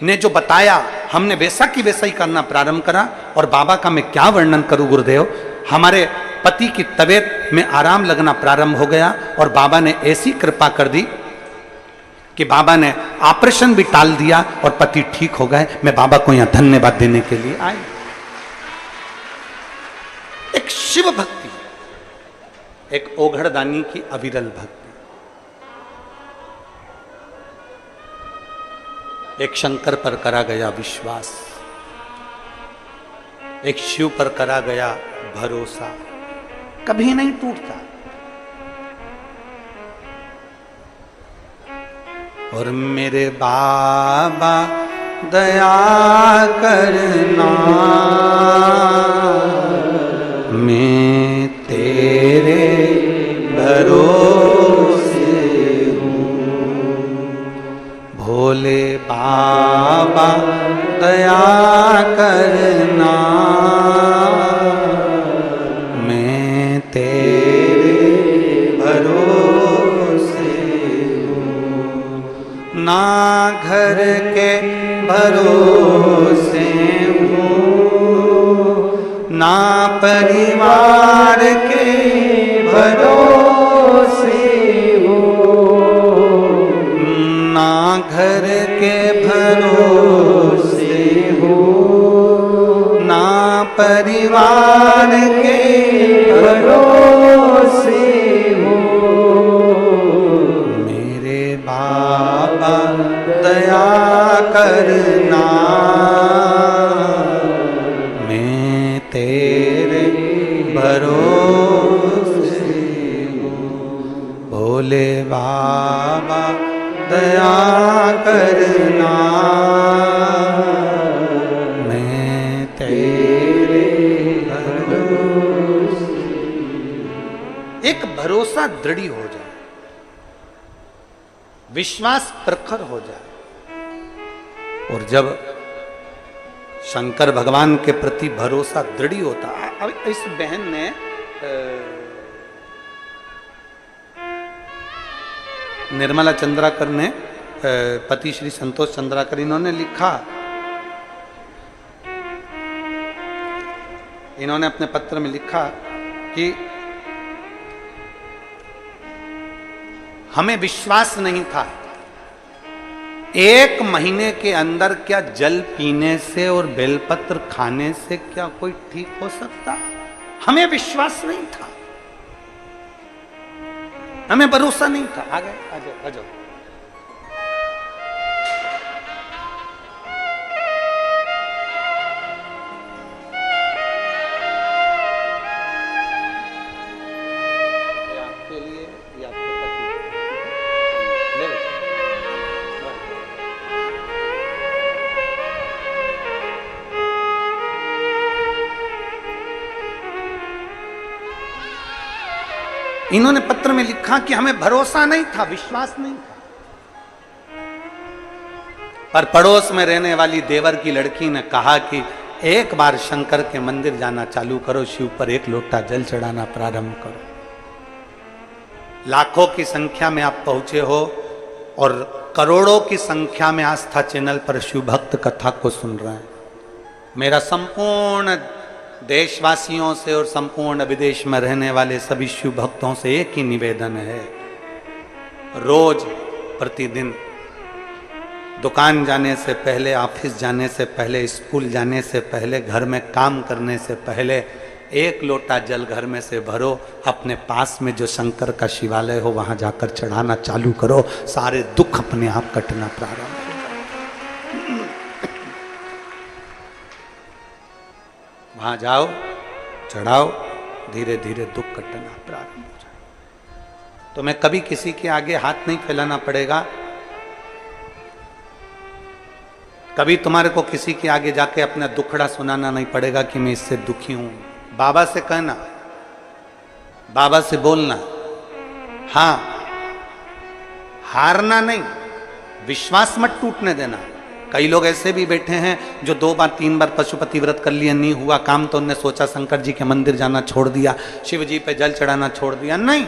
ने जो बताया हमने वैसा की वैसा ही करना प्रारंभ करा। और बाबा का मैं क्या वर्णन करूं गुरुदेव, हमारे पति की तबीयत में आराम लगना प्रारंभ हो गया और बाबा ने ऐसी कृपा कर दी कि बाबा ने ऑपरेशन भी टाल दिया और पति ठीक हो गए। मैं बाबा को यहां धन्यवाद देने के लिए आई। एक शिव भक्ति, एक ओघड़दानी की अविरल भक्ति, एक शंकर पर करा गया विश्वास, एक शिव पर करा गया भरोसा, कभी नहीं टूटता। और मेरे बाबा दया करना, मैं तेरे भरोसे हूँ। भोले बाबा दया करना, मैं तेरे भरोसे हूँ। ना घर के भरोसे हूँ, ना परिवार के भरोसे हो, ना घर के भरोसे हो, ना परिवार के भरोसे हो। मेरे बाबा दया करना, मैं तेरे भरोसे हूँ। भोले बाबा दया करना, मैं तेरे भरोसे। एक भरोसा दृढ़ हो जाए, विश्वास प्रखर हो जाए, और जब शंकर भगवान के प्रति भरोसा दृढ़ होता है। अब इस बहन ने निर्मला चंद्राकर ने पति श्री संतोष चंद्राकर, इन्होंने लिखा, इन्होंने अपने पत्र में लिखा कि हमें विश्वास नहीं था 1 महीने के अंदर क्या जल पीने से और बेलपत्र खाने से क्या कोई ठीक हो सकता है। हमें विश्वास नहीं था, हमें भरोसा नहीं था। आ गए, आ जाओ, आ जाओ। ये आपके लिए, ये आपके पति ले लो। इन्होंने पत्र में लिखा कि हमें भरोसा नहीं था, विश्वास नहीं था, पर पड़ोस में रहने वाली देवर की लड़की ने कहा कि एक बार शंकर के मंदिर जाना चालू करो, शिव पर 1 लोटा जल चढ़ाना प्रारंभ करो। लाखों की संख्या में आप पहुंचे हो और करोड़ों की संख्या में आस्था चैनल पर शिव भक्त कथा को सुन रहे हैं। मेरा संपूर्ण देशवासियों से और संपूर्ण विदेश में रहने वाले सभी शिव भक्तों से एक ही निवेदन है, रोज प्रतिदिन दुकान जाने से पहले, ऑफिस जाने से पहले, स्कूल जाने से पहले, घर में काम करने से पहले 1 लोटा जल घर में से भरो, अपने पास में जो शंकर का शिवालय हो वहां जाकर चढ़ाना चालू करो, सारे दुख अपने आप कटना प्रारंभ। वहां जाओ, चढ़ाओ, धीरे धीरे दुख कटना प्रारंभ हो जाए। तो मैं कभी किसी के आगे हाथ नहीं फैलाना पड़ेगा, कभी तुम्हारे को किसी के आगे जाके अपना दुखड़ा सुनाना नहीं पड़ेगा कि मैं इससे दुखी हूं। बाबा से कहना, बाबा से बोलना, हां, हारना नहीं, विश्वास मत टूटने देना। कई लोग ऐसे भी बैठे हैं जो 2 बार 3 बार पशुपति व्रत कर लिया, नहीं हुआ काम तो उन्होंने सोचा शंकर जी के मंदिर जाना छोड़ दिया, शिव जी पे जल चढ़ाना छोड़ दिया। नहीं,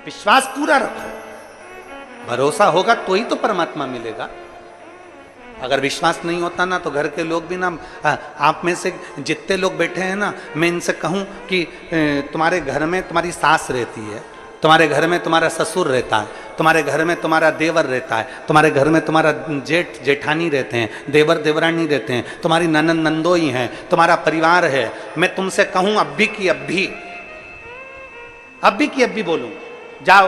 विश्वास पूरा रखो, भरोसा होगा तो ही तो परमात्मा मिलेगा। अगर विश्वास नहीं होता ना तो घर के लोग भी ना, आप में से जितने लोग बैठे हैं ना, मैं इनसे कहूं कि तुम्हारे घर में तुम्हारी सास रहती है, तुम्हारे घर में तुम्हारा ससुर रहता है, तुम्हारे घर में तुम्हारा देवर रहता है, तुम्हारे घर में तुम्हारा जेठ जेठानी रहते हैं, देवर देवरानी रहते हैं, तुम्हारी ननंद नंदोई हैं, तुम्हारा परिवार है। मैं तुमसे कहूं अभी की अभी बोलूं, जाओ,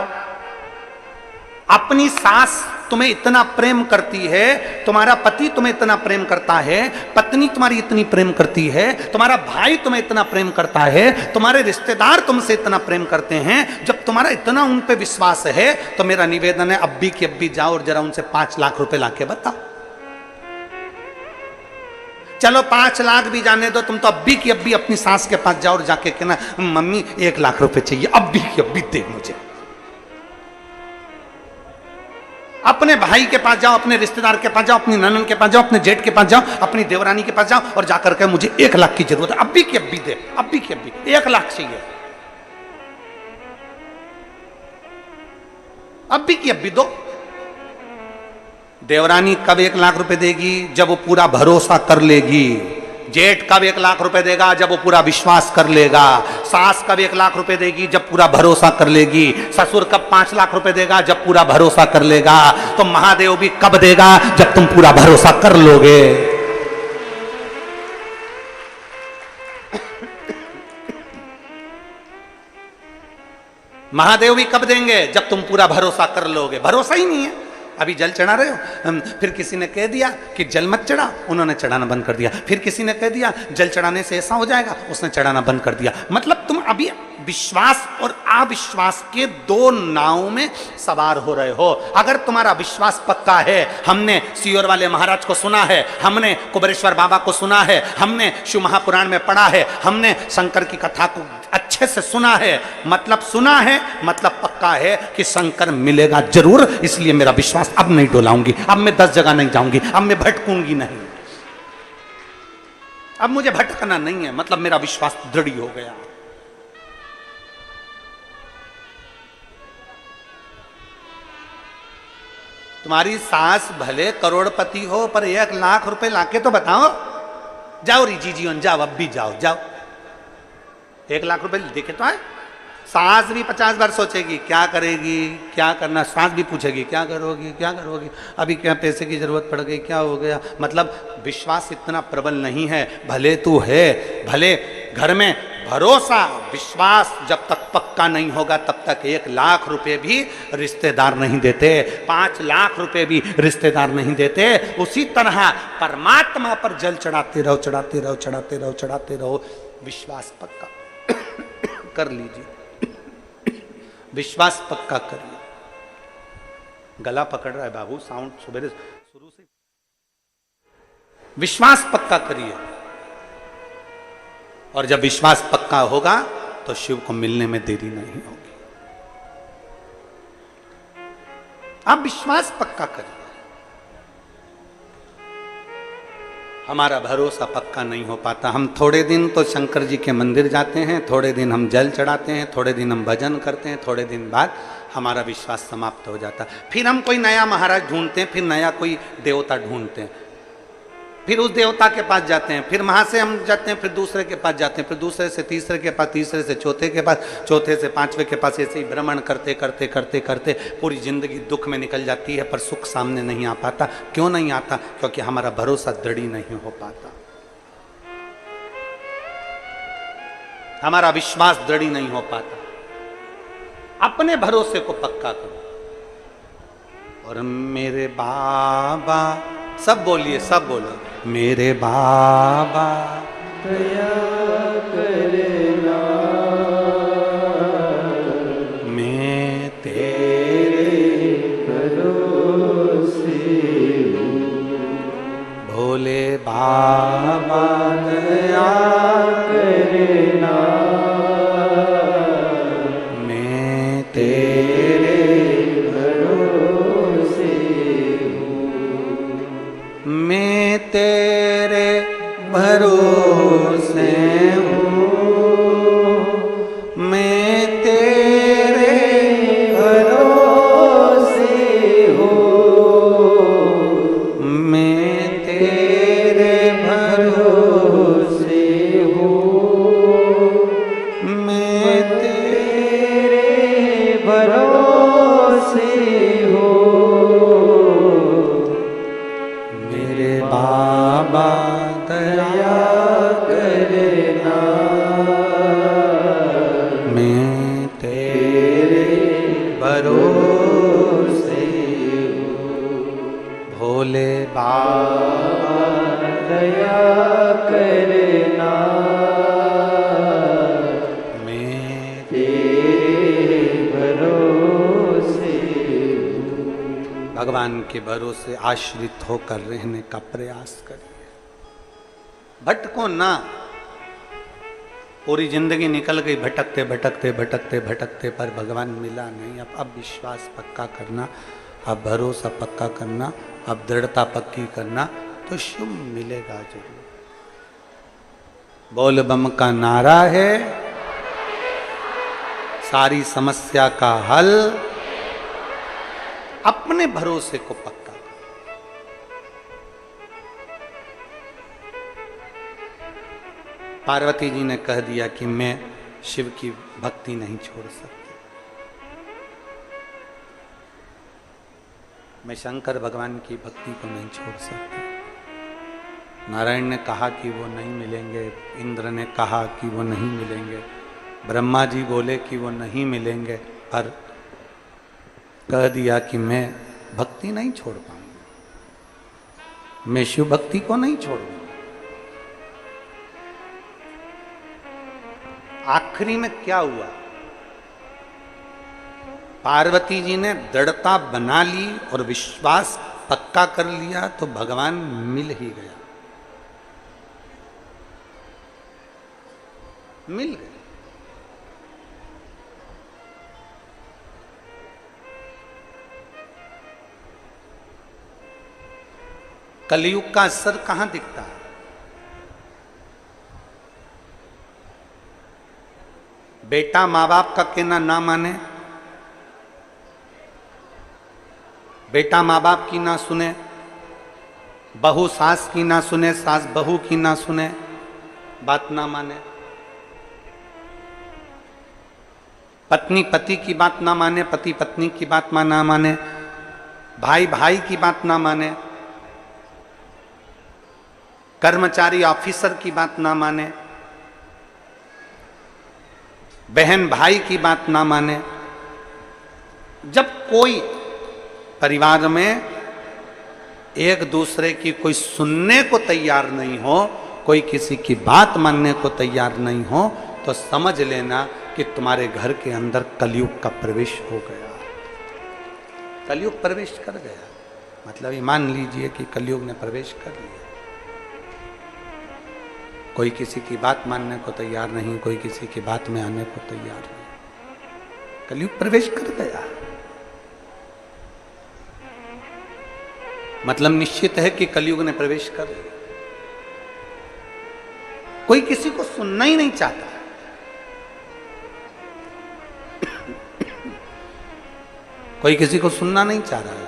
अपनी सास तुम्हें इतना प्रेम करती है, तुम्हारा पति तुम्हें इतना प्रेम करता है, पत्नी तुम्हारी इतनी प्रेम करती है, तुम्हारा भाई तुम्हें इतना प्रेम करता है, तुम्हारे रिश्तेदार तुमसे इतना प्रेम करते हैं, जब तुम्हारा इतना उन पे विश्वास है तो मेरा निवेदन है अभी की अभी जाओ और जरा उनसे 5 लाख रुपए लाके बताओ। चलो 5 लाख भी जाने दो, तुम तो अभी की अभी अपनी सास के पास जाओ और जाके कहना मम्मी 1 लाख रुपए चाहिए, अभी की अभी दे मुझे। अपने भाई के पास जाओ, अपने रिश्तेदार के पास जाओ, अपनी ननद के पास जाओ, अपने जेठ के पास जाओ, अपनी देवरानी के पास जाओ और जाकर के मुझे 1 लाख की जरूरत है, अभी की अभी दे, अभी की अभी 1 लाख चाहिए, अभी की अभी दो। देवरानी कब 1 लाख रुपए देगी? जब वो पूरा भरोसा कर लेगी जेठ कब 1 लाख रुपए देगा? जब वो पूरा विश्वास कर लेगा। सास कब 1 लाख रुपए देगी? जब पूरा भरोसा कर लेगी। ससुर कब 5 लाख रुपए देगा? जब पूरा भरोसा कर लेगा। तो महादेव भी कब देगा? जब तुम पूरा भरोसा कर लोगे। महादेव भी कब देंगे? जब तुम पूरा भरोसा कर लोगे। भरोसा ही नहीं है। अभी जल चढ़ा रहे हो, फिर किसी ने कह दिया कि जल मत चढ़ा, उन्होंने चढ़ाना बंद कर दिया। फिर किसी ने कह दिया जल चढ़ाने से ऐसा हो जाएगा, उसने चढ़ाना बंद कर दिया। मतलब तुम अभी विश्वास और अविश्वास के 2 नाव में सवार हो रहे हो। अगर तुम्हारा विश्वास पक्का है, हमने सियोर वाले महाराज को सुना है, हमने कुबेरेश्वर बाबा को सुना है, हमने शिव महापुराण में पढ़ा है, हमने शंकर की कथा को अच्छे से सुना है, मतलब सुना है, मतलब पक्का है कि शंकर मिलेगा जरूर। इसलिए मेरा विश्वास अब नहीं डोलाऊंगी, अब मैं 10 जगह नहीं जाऊंगी, अब मैं भटकूंगी नहीं, अब मुझे भटकना नहीं है। मतलब मेरा विश्वास दृढ़ हो गया। तुम्हारी सास भले करोड़पति हो, पर 1 लाख रुपए लाके तो बताओ। जाओ रिजी जीवन, जाओ, अब भी जाओ, जाओ। 1 लाख रुपए देखे तो आए। सास भी 50 बार सोचेगी क्या करेगी, क्या करना। सास भी पूछेगी क्या करोगी, क्या करोगी, अभी क्या पैसे की जरूरत पड़ गई, क्या हो गया। मतलब विश्वास इतना प्रबल नहीं है। भले तू है, भले घर में भरोसा विश्वास जब तक पक्का नहीं होगा तब तक 1 लाख रुपए भी रिश्तेदार नहीं देते, 5 लाख रुपए भी रिश्तेदार नहीं देते। उसी तरह परमात्मा पर जल चढ़ाते रहो, चढ़ाते रहो, चढ़ाते रहो, चढ़ाते रहो। विश्वास पक्का कर लीजिए, विश्वास पक्का करिए। गला पकड़ रहा है बाबू, साउंड सुबह शुरू से। विश्वास पक्का करिए, और जब विश्वास पक्का होगा तो शिव को मिलने में देरी नहीं होगी। आप विश्वास पक्का करिए। हमारा भरोसा पक्का नहीं हो पाता। हम थोड़े दिन तो शंकर जी के मंदिर जाते हैं, थोड़े दिन हम जल चढ़ाते हैं, थोड़े दिन हम भजन करते हैं, थोड़े दिन बाद हमारा विश्वास समाप्त हो जाता है। फिर हम कोई नया महाराज ढूंढते हैं, फिर नया कोई देवता ढूंढते हैं, फिर उस देवता के पास जाते हैं, फिर वहां से हम जाते हैं, फिर दूसरे के पास जाते हैं, फिर दूसरे से तीसरे के पास, तीसरे से चौथे के पास, चौथे से पांचवें के पास। ऐसे ही भ्रमण करते करते करते करते पूरी जिंदगी दुख में निकल जाती है, पर सुख सामने नहीं आ पाता। क्यों नहीं आता? क्योंकि हमारा भरोसा दृढ़ नहीं हो पाता, हमारा विश्वास दृढ़ नहीं हो पाता। अपने भरोसे को पक्का करो। और मेरे बाबा, सब बोलिए, सब बोलो, मेरे बाबा दया करना, मैं तेरे भरोसे भोले बाबा दया करना, मैं तेरे भरोसे मैं तेरे भरोसे हूँ, मैं तेरे भरोसे हो, मैं तेरे भरोसे हो, मैं तेरे भरोसे हो, मेरे बाबा दया करना, मैं तेरे भरोसे भोले बाबा दया करना, मैं तेरे भरोसे भगवान के भरोसे आश्रित होकर रहने का प्रयास करिए। भटको ना। पूरी जिंदगी निकल गई भटकते भटकते भटकते भटकते, पर भगवान मिला नहीं। अब विश्वास पक्का करना, अब भरोसा पक्का करना, अब दृढ़ता पक्की करना, तो शिव मिलेगा जरूर। बोल बम का नारा है, सारी समस्या का हल। अपने भरोसे को पक्का करो। पार्वती जी ने कह दिया कि मैं शिव की भक्ति नहीं छोड़ सकती, मैं शंकर भगवान की भक्ति को नहीं छोड़ सकती। नारायण ने कहा कि वो नहीं मिलेंगे, इंद्र ने कहा कि वो नहीं मिलेंगे, ब्रह्मा जी बोले कि वो नहीं मिलेंगे, पर कह दिया कि मैं भक्ति नहीं छोड़ पाऊंगा, मैं शिव भक्ति को नहीं छोड़ूंगा। आखिरी में क्या हुआ? पार्वती जी ने दृढ़ता बना ली और विश्वास पक्का कर लिया तो भगवान मिल ही गया, मिल गए। कलयुग का असर कहां दिखता है? बेटा माँ बाप का कहना ना माने, बेटा माँ बाप की ना सुने, बहू सास की ना सुने, सास बहू की ना सुने, बात ना माने, पत्नी पति की बात ना माने, पति पत्नी की बात ना माने, भाई भाई की बात ना माने, कर्मचारी ऑफिसर की बात ना माने, बहन भाई की बात ना माने। जब कोई परिवार में एक दूसरे की कोई सुनने को तैयार नहीं हो, कोई किसी की बात मानने को तैयार नहीं हो, तो समझ लेना कि तुम्हारे घर के अंदर कलयुग का प्रवेश हो गया, कलयुग प्रवेश कर गया। मतलब ये मान लीजिए कि कलयुग ने प्रवेश कर लिया। कोई किसी की बात मानने को तैयार नहीं, कोई किसी की बात में आने को तैयार नहीं, कलयुग प्रवेश कर गया। मतलब निश्चित है कि कलयुग ने प्रवेश कर लिया। कोई किसी को सुनना ही नहीं चाहता। कोई किसी को सुनना नहीं चाह रहा है।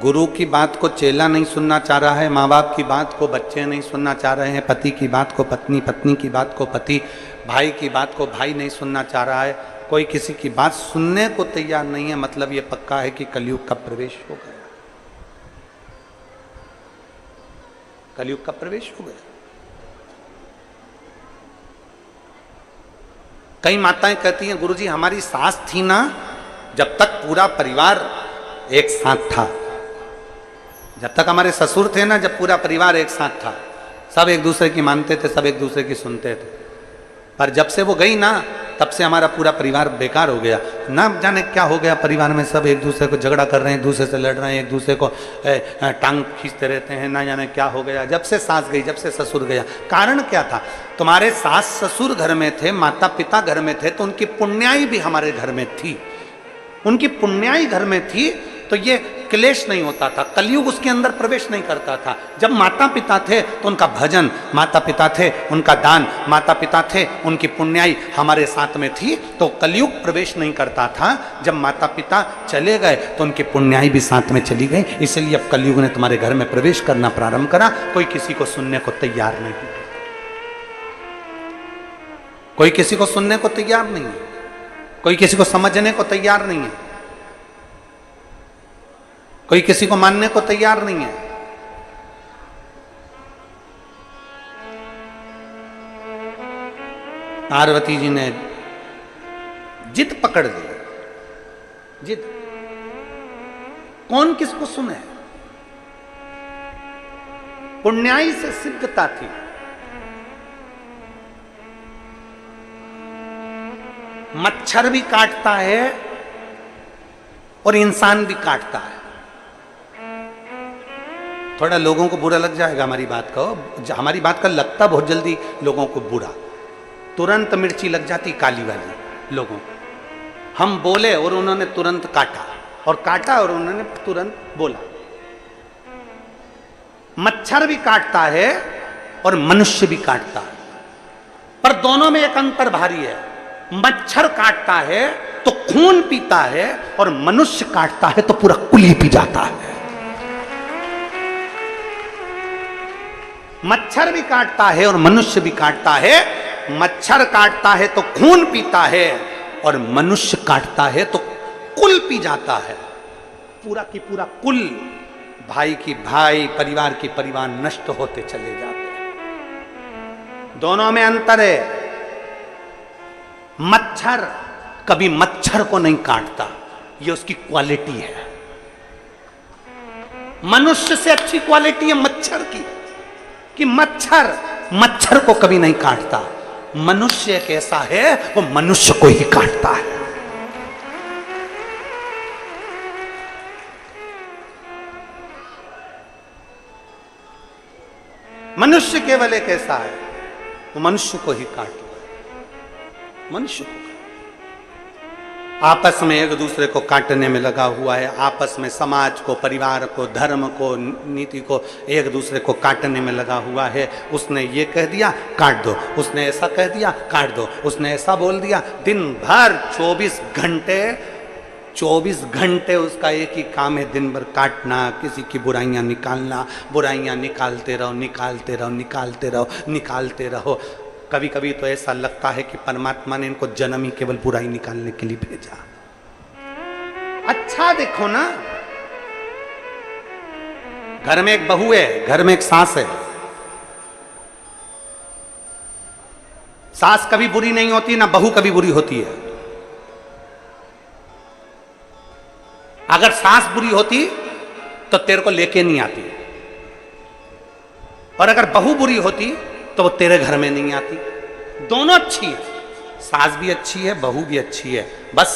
गुरु की बात को चेला नहीं सुनना चाह रहा है, माँ बाप की बात को बच्चे नहीं सुनना चाह रहे हैं, पति की बात को पत्नी, पत्नी की बात को पति, भाई की बात को भाई नहीं सुनना चाह रहा है। कोई किसी की बात सुनने को तैयार नहीं है। मतलब ये पक्का है कि कलयुग का प्रवेश हो गया, कलयुग का प्रवेश हो गया। कई माताएं कहती हैं, गुरुजी हमारी सास थी ना, जब तक पूरा परिवार एक साथ था, जब तक हमारे ससुर थे ना, जब पूरा परिवार एक साथ था, सब एक दूसरे की मानते थे, सब एक दूसरे की सुनते थे। पर जब से वो गई ना, तब से हमारा पूरा परिवार बेकार हो गया। ना जाने क्या हो गया परिवार में, सब एक दूसरे को झगड़ा कर रहे हैं, एक दूसरे से लड़ रहे हैं, एक दूसरे को टांग खींचते रहते हैं। ना जाने क्या हो गया जब से सास गई, जब से ससुर गया। कारण क्या था? तुम्हारे सास ससुर घर में थे, माता पिता घर में थे, तो उनकी पुण्याई भी हमारे घर में थी, उनकी पुण्याई घर में थी, तो ये क्लेश नहीं होता था, कलयुग उसके अंदर प्रवेश नहीं करता था। जब माता पिता थे तो उनका भजन, माता पिता थे उनका दान, माता पिता थे उनकी पुण्याई हमारे साथ में थी, तो कलयुग प्रवेश नहीं करता था। जब माता पिता चले गए तो उनकी पुण्याई भी साथ में चली गई। इसलिए अब कलयुग ने तुम्हारे घर में प्रवेश करना प्रारंभ करा। कोई किसी को सुनने को तैयार नहीं, कोई किसी को सुनने को तैयार नहीं है, कोई किसी को समझने को तैयार नहीं है, कोई किसी को मानने को तैयार नहीं है। पार्वती जी ने जिद पकड़ ली, जिद। कौन किसको सुने? पुण्याई से सिद्धता थी। मच्छर भी काटता है और इंसान भी काटता है। थोड़ा लोगों को बुरा लग जाएगा हमारी बात का, हमारी बात का लगता बहुत जल्दी लोगों को बुरा, तुरंत मिर्ची लग जाती काली वाली लोगों को। हम बोले और उन्होंने तुरंत काटा, और काटा और उन्होंने तुरंत बोला। मच्छर भी काटता है और मनुष्य भी काटता है, पर दोनों में एक अंतर भारी है। मच्छर काटता है तो खून पीता है, और मनुष्य काटता है तो पूरा कुली पी जाता है। मच्छर भी काटता है और मनुष्य भी काटता है। मच्छर काटता है तो खून पीता है और मनुष्य काटता है तो कुल पी जाता है। पूरा की पूरा कुल, भाई की भाई, परिवार की परिवार नष्ट होते चले जाते हैं। दोनों में अंतर है। मच्छर कभी मच्छर को नहीं काटता, ये उसकी क्वालिटी है। मनुष्य से अच्छी क्वालिटी है मच्छर की, कि मच्छर को कभी नहीं काटता। मनुष्य एक ऐसा है, वो मनुष्य को ही काटता है। मनुष्य केवल एक ऐसा है, वो मनुष्य को ही काटता है। मनुष्य को आपस में एक दूसरे को काटने में लगा हुआ है। आपस में समाज को, परिवार को, धर्म को, नीति को एक दूसरे को काटने में लगा हुआ है। उसने ये कह दिया काट दो, उसने ऐसा कह दिया काट दो, उसने ऐसा बोल दिया। दिन भर 24 घंटे उसका एक ही काम है, दिन भर काटना, किसी की बुराइयां निकालना। बुराइयां निकालते रहो, निकालते रहो, निकालते रहो, निकालते रहो। कभी कभी तो ऐसा लगता है कि परमात्मा ने इनको जन्म ही केवल बुराई निकालने के लिए भेजा। अच्छा देखो ना, घर में एक बहू है, घर में एक सास है। सास कभी बुरी नहीं होती, ना बहू कभी बुरी होती है। अगर सास बुरी होती तो तेरे को लेके नहीं आती, और अगर बहू बुरी होती तो वो तेरे घर में नहीं आती। दोनों अच्छी है, सास भी अच्छी है, बहू भी अच्छी है। बस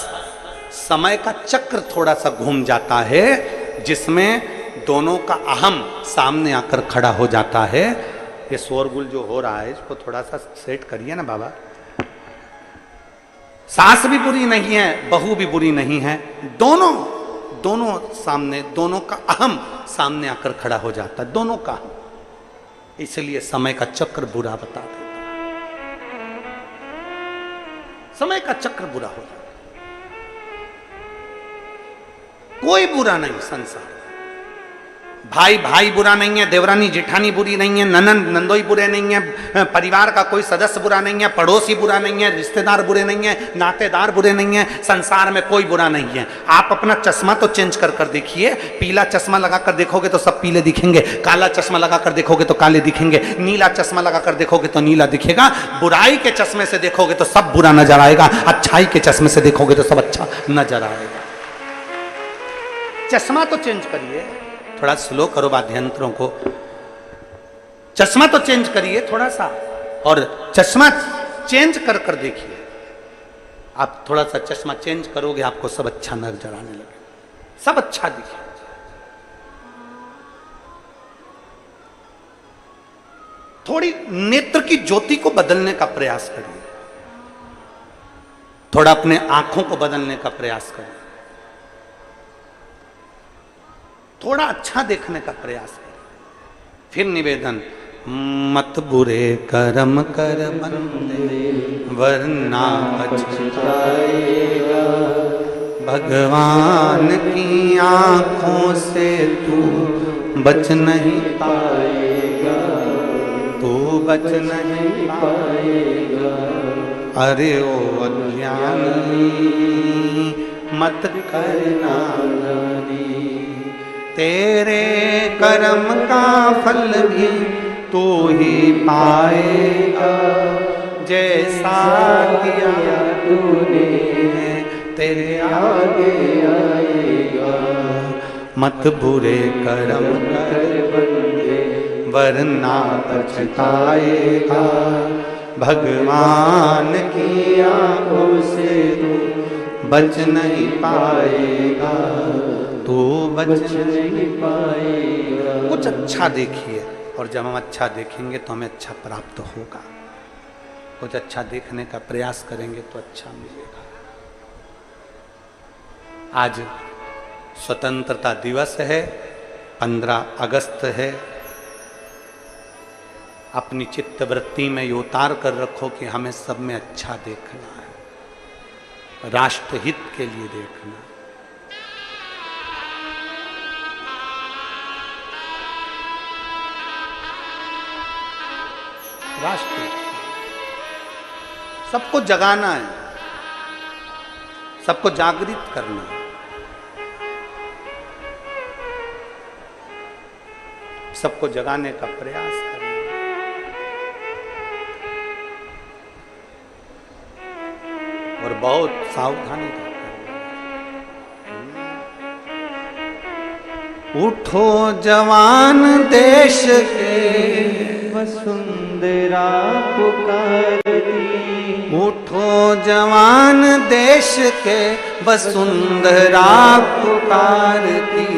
समय का चक्र थोड़ा सा घूम जाता है, जिसमें दोनों का अहम सामने आकर खड़ा हो जाता है। ये शोरगुल जो हो रहा है, इसको थोड़ा सा सेट करिए ना बाबा। सास भी बुरी नहीं है, बहू भी बुरी नहीं है। दोनों सामने, दोनों का अहम सामने आकर खड़ा हो जाता है, दोनों का। इसलिए समय का चक्र बुरा बता देता है। समय का चक्र बुरा हो जाता है। कोई बुरा नहीं संसार। भाई भाई बुरा नहीं है, देवरानी जेठानी बुरी नहीं है, ननंद नंदोई बुरे नहीं है, परिवार का कोई सदस्य बुरा नहीं है, पड़ोसी बुरा नहीं है, रिश्तेदार बुरे नहीं है, नातेदार बुरे नहीं है। संसार में कोई बुरा नहीं है। आप अपना चश्मा तो चेंज कर कर देखिए। पीला चश्मा लगाकर देखोगे तो सब पीले दिखेंगे, काला चश्मा लगाकर देखोगे तो काले दिखेंगे, नीला चश्मा लगाकर देखोगे तो नीला दिखेगा। बुराई के चश्मे से देखोगे तो सब बुरा नजर आएगा, अच्छाई के चश्मे से देखोगे तो सब अच्छा नजर आएगा। चश्मा तो चेंज करिए, थोड़ा स्लो करो वाद्यंत्रों को। चश्मा तो चेंज करिए थोड़ा सा, और चश्मा चेंज कर कर देखिए। आप थोड़ा सा चश्मा चेंज करोगे, आपको सब अच्छा नजर आने लगे, सब अच्छा दिखे। थोड़ी नेत्र की ज्योति को बदलने का प्रयास करिए, थोड़ा अपने आंखों को बदलने का प्रयास करिए, थोड़ा अच्छा देखने का प्रयास करें। फिर निवेदन, मत बुरे कर्म कर बंदे वरना पछताएगा। भगवान की आंखों से तू बच नहीं पाएगा, तू बच नहीं पाएगा। अरे ओ अज्ञानी मत करना नानी, तेरे कर्म का फल भी तू ही पाएगा। जैसा किया तूने तेरे आगे आएगा। मत बुरे कर्म कर बंदे वरना पछताएगा। भगवान की आंखों से तू बच नहीं पाएगा, तो बच नहीं पाएगा। कुछ अच्छा देखिए, और जब हम अच्छा देखेंगे तो हमें अच्छा प्राप्त होगा। कुछ अच्छा देखने का प्रयास करेंगे तो अच्छा मिलेगा। आज स्वतंत्रता दिवस है, 15 अगस्त है। अपनी चित्त वृत्ति में ये उतार कर रखो कि हमें सब में अच्छा देखना है, राष्ट्रहित के लिए देखना है। राष्ट्रीय सबको जगाना है, सबको जागृत करना है। सबको जगाने का प्रयास करना और बहुत सावधानी का करना। उठो जवान देश के वसुंधरा पुकारती, उठो जवान देश के वसुंधरा पुकारती।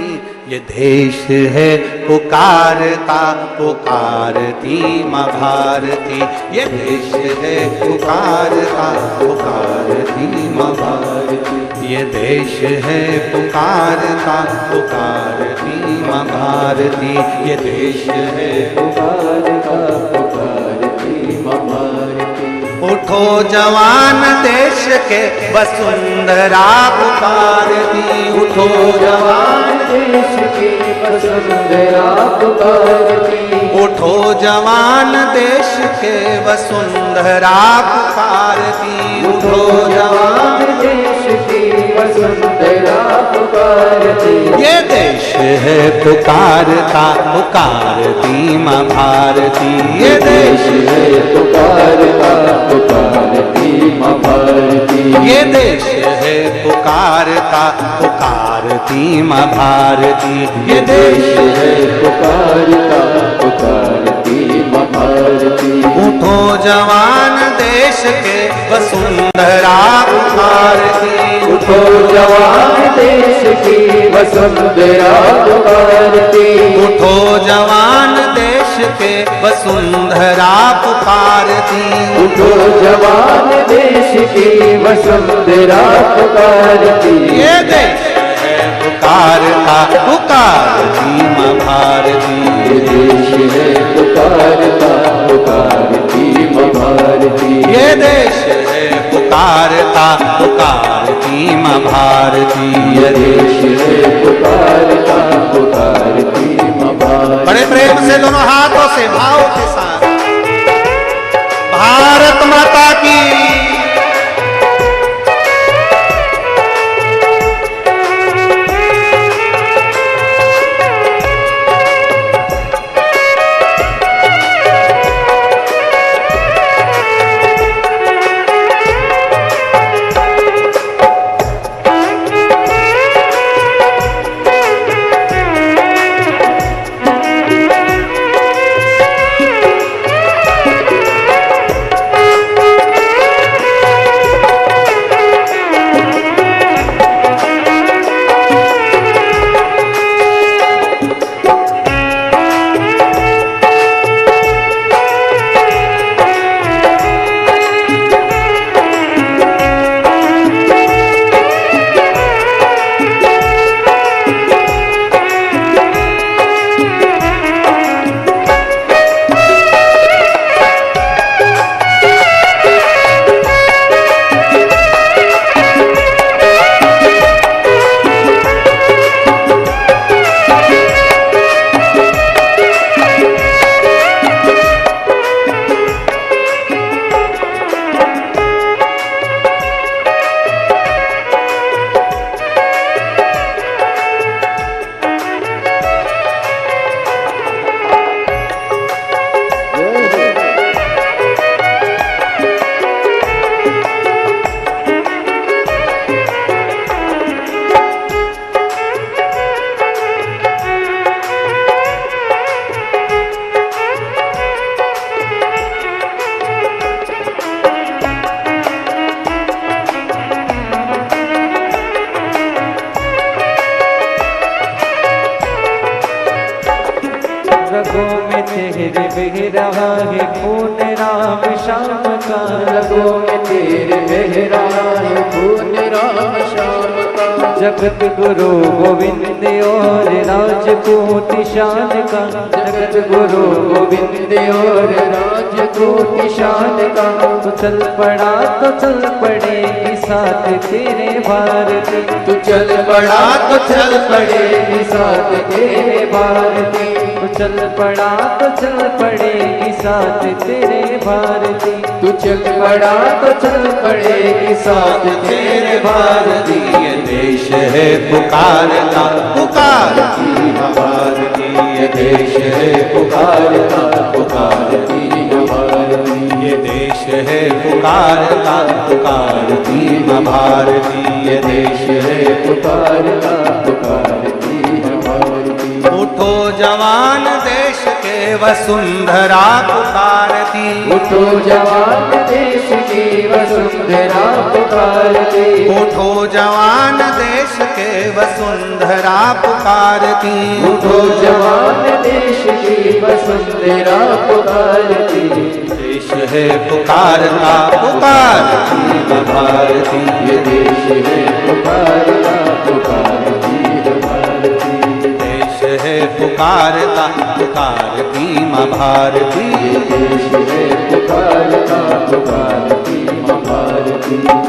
ये देश है पुकारता पुकारती माँ भारती, ये देश है पुकारता पुकारती माँ भारती, ये देश है पुकारता पुकारती माँ भारती, ये देश है पुकारता पुकारती माँ भारती। उठो जवान देश के वसुंधरा पुकारती, उठो जवान देश की वसुंधरा पुकारती, उठो जवान देश के वसुंधरा पुकारती, उठो जवान देश की वसुंधरा पुकारती। ये देश है पुकारता पुकारती माँ भारती, ये देश है पुकारता पुकारती माँ भारती, ये देश है पुकारता पुकारती माँ भारती, ये देश है पुकारता पुकारती माँ भारती। उठो जवान देश के वसुंधरा पुकारती, उठो जवान देश की वसुंधरा पुकारती, उठो जवान देश के वसुंधरा पुकारती, उठो जवान देश की वसुंधरा पुकारती। ये देश है पुकारता पुकारती माँ भारती, ये देश है पुकारता पुकारती माँ भारती, ये देश है पुकारता पुकारती माँ भारती, ये देश है पुकारता पुकारती माँ भारती। बड़े प्रेम से दोनों हाथों से भाव के साथ भारत माता की रगों में तेरे बह रहा है खून राम श्याम का, रगों में तेरे बह रहा है खून राम श्याम का। जगत गुरु गोविंद और राजपूत शान का, जगत गुरु गोविंद और राजपूत शान का। तो चल पड़ा तो चल पड़ेगी साथ तेरे भारती, तू चल पड़ा तो चल पड़ेगी साथ तेरे भारती। तो चल पड़ा तो चल पड़ेगी साथ तेरे भारती, तू चल पड़ा तो चल पड़ेगी साथ तेरे भारती। ये देश है पुकारता पुकारती भारती, ये देश है पुकारता पुकारती भारती, ये देश है पुकारता पुकारती भारती, ये देश है पुकारता पुकारती भारती। उठो जवान देश के वसुंधरा पुकारती, उठो जवान देश की वसुंधरा पुकारती, उठो जवान देश के वसुंधरा पुकारती, उठो जवान देश की वसुंधरा पुकारती। देश है पुकारता पुकारती भारती, ये देश है पुकारता पुकारती भारती, देश है पुकारता पुकारती माँ भारती, ये देश है पुकारता पुकारती माँ भारती।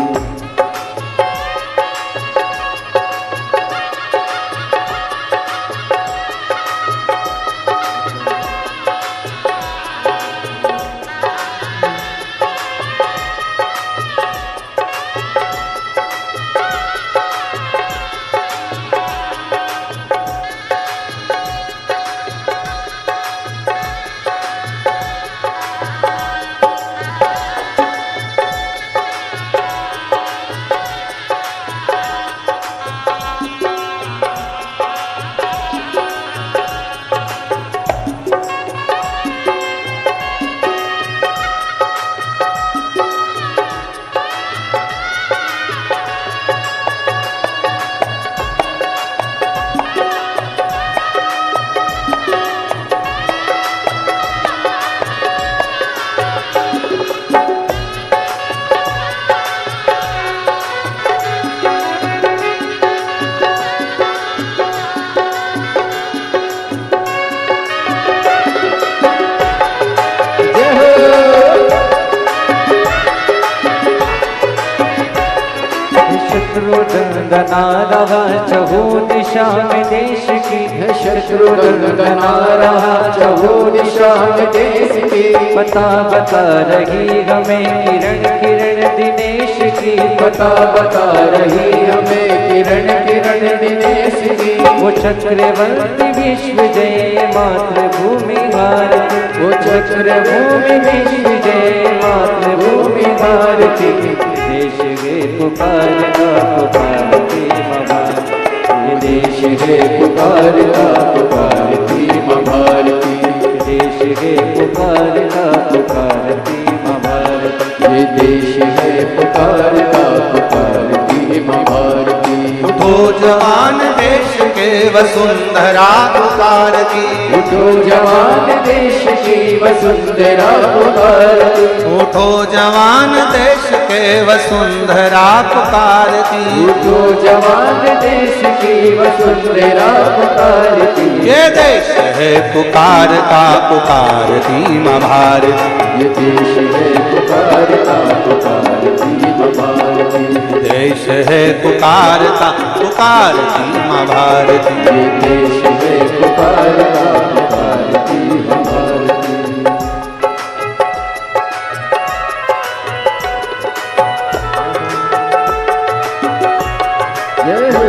शत्रुदंदना रहा चहु दिशा में देश की, शत्रुदंदना रहा चहु दिशा में देश की, पता बता रही हमें किरण किरण दिनेश की, पता बता रही हमें किरण किरण दिनेश की। वो चक्रवर्ती विश्व जय मातृभूमि भारती, वो चक्रभूमि विश्व जय मातृभूमि भारती, देश गे पुकारता पुकारती माँ भारती, ये देश है पुकारता पुकारती माँ भारती, देश गे पुकारता पुकारती माँ भारती, ये देश है पुकारता पुकारती माँ भारती। उठो जवान देश के वसुंधरा पुकारती, उठो जवान देश की वसुंधरा पुकारती, उठो जवान देश के वसुंधरा पुकारती, उठो जवान देश की वसुंधरा पुकारती। ये देश है पुकारता पुकारती माँ भारती, ये देश है पुकारता पुकारती माँ भारती, देश है पुकारता पुकारती माँ भारती, ये देश है पुकारता पुकारती माँ भारती। जय हो।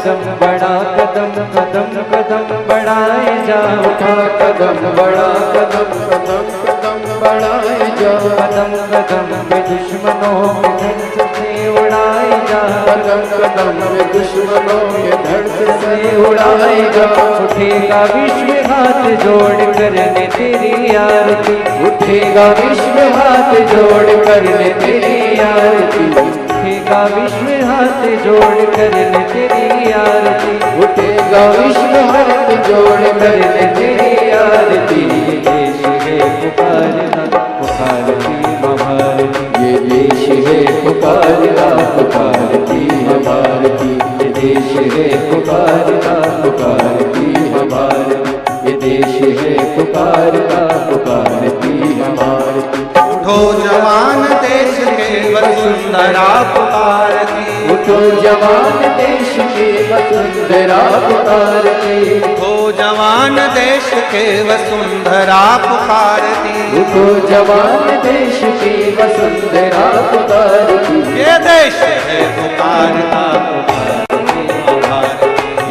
कदम बढ़ा कदम कदम कदम बढ़ाए जाओ उठा कदम बढ़ा कदम कदम कदम बढ़ाए जाओ कदम कदम में दुश्मनों के धड़ से उड़ाए जाओ कदम कदम में दुश्मनों के धड़ से उड़ाए जाओ उठेगा विश्व हाथ जोड़ करने तेरी आरती उठेगा विश्व हाथ जोड़ करने तेरी आरती उठेगा विश्व हाथ जोड़ करने तेरी आरती उठेगा विश्व हाथ जोड़ करने तेरी आरती ये देश है पुकारना पुकारती माँ भारती ये देश है पुकारना पुकारती है भारती ये देश है पुकारना पुकारती है भारती ये देश है पुकारना पुकारती है भारती उठो जवान देश के वसुंधरा पुकारती उठो जवान देश की वसुंधरा पुकारती उठो जवान देश के वसुंधरा पुकारती उठो जवान देश की वसुंधरा पुकारती ये देश है पुकारता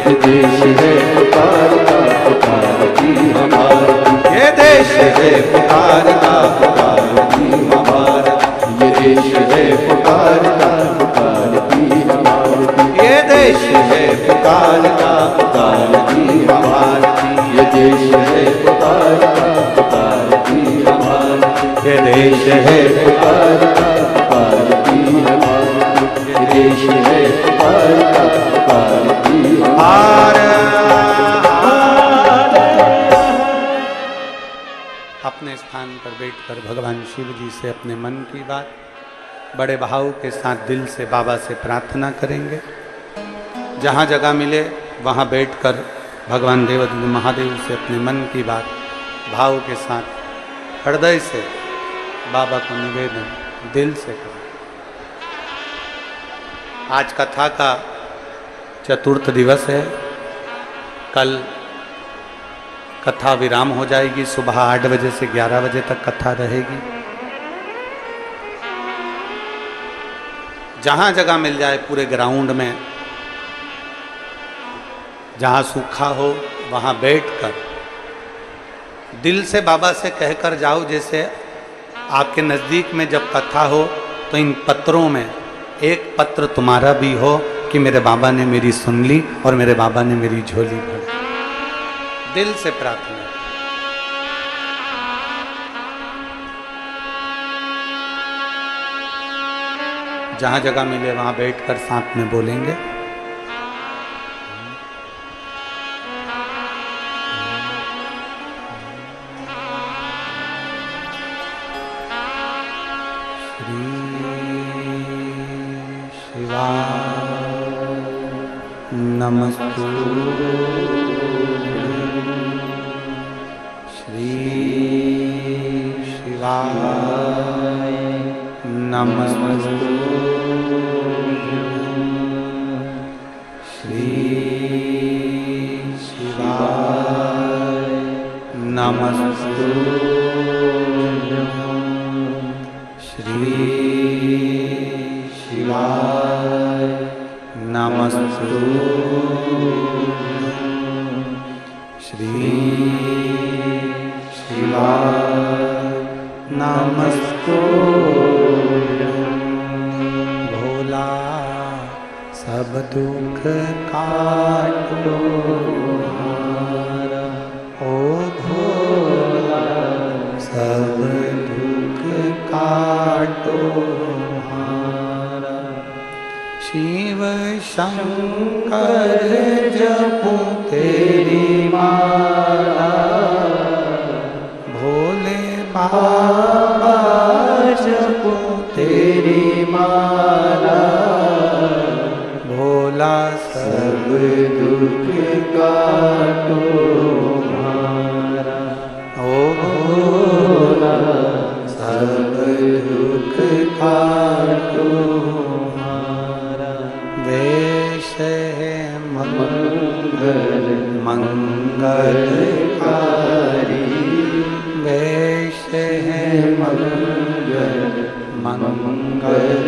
ये देश है पुकारता पुकारती है भारती ये देश है पुकारता पुकारती ये देश है पुकारता पुकारती है भारती ये देश है पुकारता पुकारती भारती ये देश है पुकारता पुकारती है भारती ये देश है पुकारता पुकारती है भारती ये देश है पुकारता पुकारती है अपने स्थान पर बैठकर भगवान शिव जी से अपने मन की बात बड़े भाव के साथ दिल से बाबा से प्रार्थना करेंगे। जहाँ जगह मिले वहाँ बैठकर भगवान देवाधिदेव महादेव से अपने मन की बात भाव के साथ हृदय से बाबा को निवेदन दिल से करें। आज कथा का चतुर्थ दिवस है। कल कथा विराम हो जाएगी, सुबह 8 बजे से 11 बजे तक कथा रहेगी। जहाँ जगह मिल जाए पूरे ग्राउंड में, जहाँ सूखा हो वहाँ बैठकर दिल से बाबा से कहकर जाओ। जैसे आपके नज़दीक में जब कथा हो तो इन पत्रों में एक पत्र तुम्हारा भी हो कि मेरे बाबा ने मेरी सुन ली और मेरे बाबा ने मेरी झोली भरी। दिल से प्रार्थना। जहां जगह मिले वहां बैठकर साथ में बोलेंगे। श्री शिवाय नमस्तुते श्री शिवाय नमस्तुते श्री शिवाय नमस्तुते श्री शिवाय नमस्तुते श्री शिवाय नमस्तुते। भोला सब दुख काटो हारा, ओ भोला सब दुख काटो हारा। शिव शंकर जपू तेरी माला, भोले बाबा जपू तेरी माला। भोला सब दुख काटो हारा, ओ भोला सब दुख काटो हारा। वेश है मंगल मंगलकारी, वेश है मंगल मंगलकारी।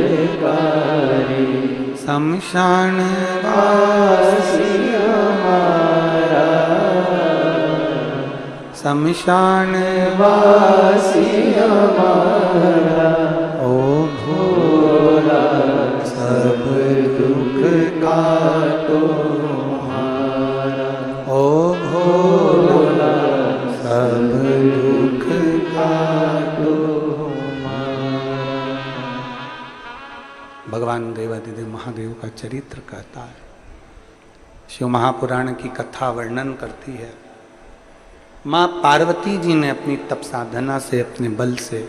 शमशान वासी हमारा, शमशान वासी हमारा, ओ भोला सब दुख का तुम्हारा, ओ भोला सब दुख का भगवान देवादिदेव महादेव का चरित्र कहता है। शिव महापुराण की कथा वर्णन करती है। माँ पार्वती जी ने अपनी तप साधना से, अपने बल से,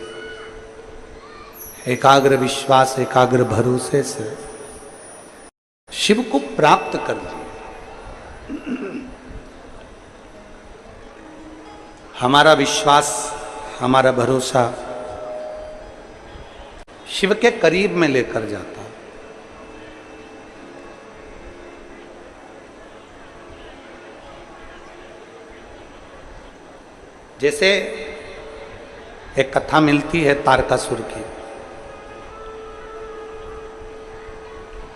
एकाग्र विश्वास, एकाग्र भरोसे से शिव को प्राप्त कर लिया। हमारा विश्वास, हमारा भरोसा शिव के करीब में लेकर जाता है। जैसे एक कथा मिलती है तारकासुर की।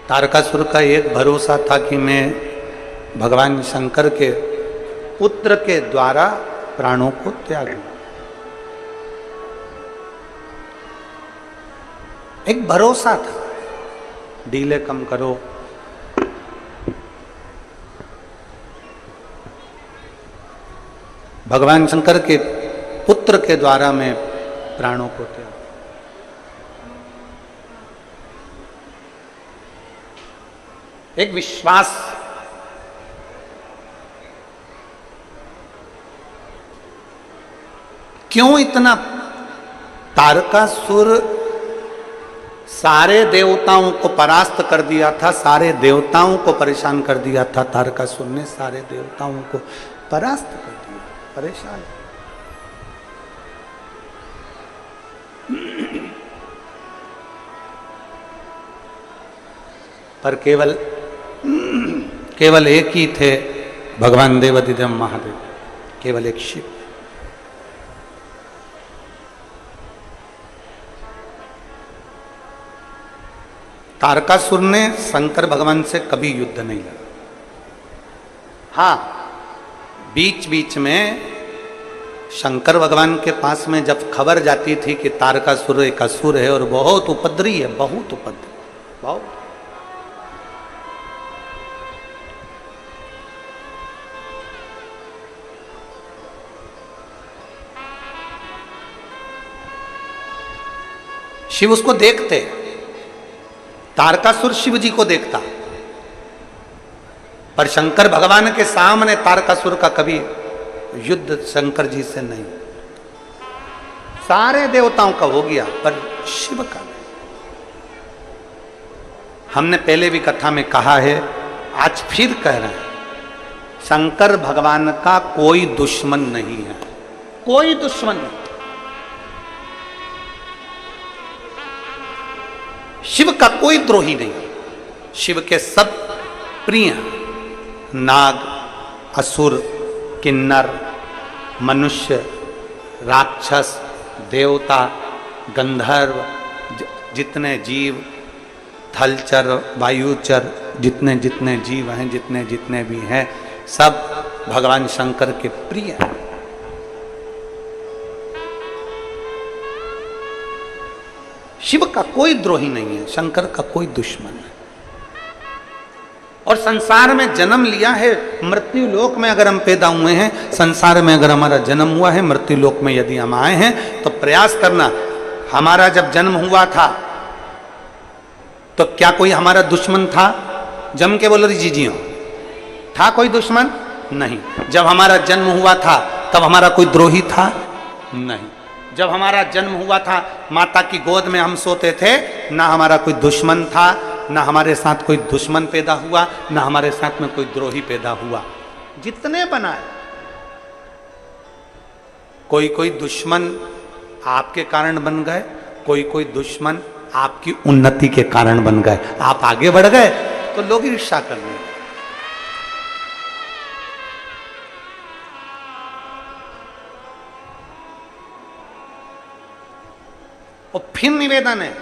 तारकासुर का एक भरोसा था कि मैं भगवान शंकर के पुत्र के द्वारा प्राणों को त्यागूं। एक भरोसा था, डीले कम करो, भगवान शंकर के पुत्र के द्वारा मैं प्राणों को त्याग। एक विश्वास, क्यों इतना? तारकासुर सारे देवताओं को परास्त कर दिया था, सारे देवताओं को परेशान कर दिया था। तारकासुर ने सारे देवताओं को परास्त कर दिया, परेशान। पर केवल एक ही थे भगवान देवादिदेव महादेव, केवल एक शिव। तारकासुर ने शंकर भगवान से कभी युद्ध नहीं लड़ा। हाँ, बीच बीच में शंकर भगवान के पास में जब खबर जाती थी कि तारकासुर एक असुर है और बहुत उपद्रवी है, बहुत उपद्रवी, बहुत। शिव उसको देखते, तारकासुर शिव जी को देखता, पर शंकर भगवान के सामने तारकासुर का कभी युद्ध शंकर जी से नहीं। सारे देवताओं का हो गया पर शिव का नहीं। हमने पहले भी कथा में कहा है, आज फिर कह रहे हैं, शंकर भगवान का कोई दुश्मन नहीं है, कोई दुश्मन नहीं। शिव का कोई द्रोही नहीं, शिव के सब प्रिय हैं। नाग, असुर, किन्नर, मनुष्य, राक्षस, देवता, गंधर्व, जितने जीव, थलचर, वायुचर, जितने जितने जीव हैं, जितने जितने भी हैं, सब भगवान शंकर के प्रिय हैं। शिव का कोई द्रोही नहीं है, शंकर का कोई दुश्मन है। और संसार में जन्म लिया है, मृत्यु लोक में अगर हम पैदा हुए हैं, संसार में अगर हमारा जन्म हुआ है, मृत्यु लोक में यदि हम आए हैं, तो प्रयास करना। हमारा जब जन्म हुआ था तो क्या कोई हमारा दुश्मन था? जम के बोलो जी जी, था कोई दुश्मन? नहीं। जब हमारा जन्म हुआ था तब हमारा कोई द्रोही था? नहीं। जब हमारा जन्म हुआ था, माता की गोद में हम सोते थे, ना हमारा कोई दुश्मन था, ना हमारे साथ कोई दुश्मन पैदा हुआ, ना हमारे साथ में कोई द्रोही पैदा हुआ। जितने बनाए, कोई कोई दुश्मन आपके कारण बन गए, कोई कोई दुश्मन आपकी उन्नति के कारण बन गए। आप आगे बढ़ गए तो लोग ईर्ष्या कर रहे हैं। और फिर निवेदन है,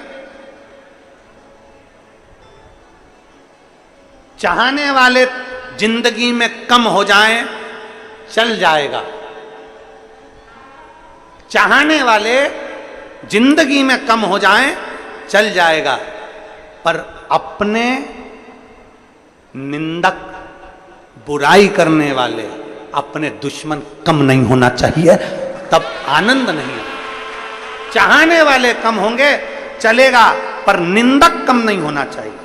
चाहने वाले जिंदगी में कम हो जाएं, चल जाएगा। चाहने वाले जिंदगी में कम हो जाएं, चल जाएगा, पर अपने निंदक, बुराई करने वाले, अपने दुश्मन कम नहीं होना चाहिए, तब आनंद नहीं है। चाहने वाले कम होंगे चलेगा, पर निंदक कम नहीं होना चाहिए।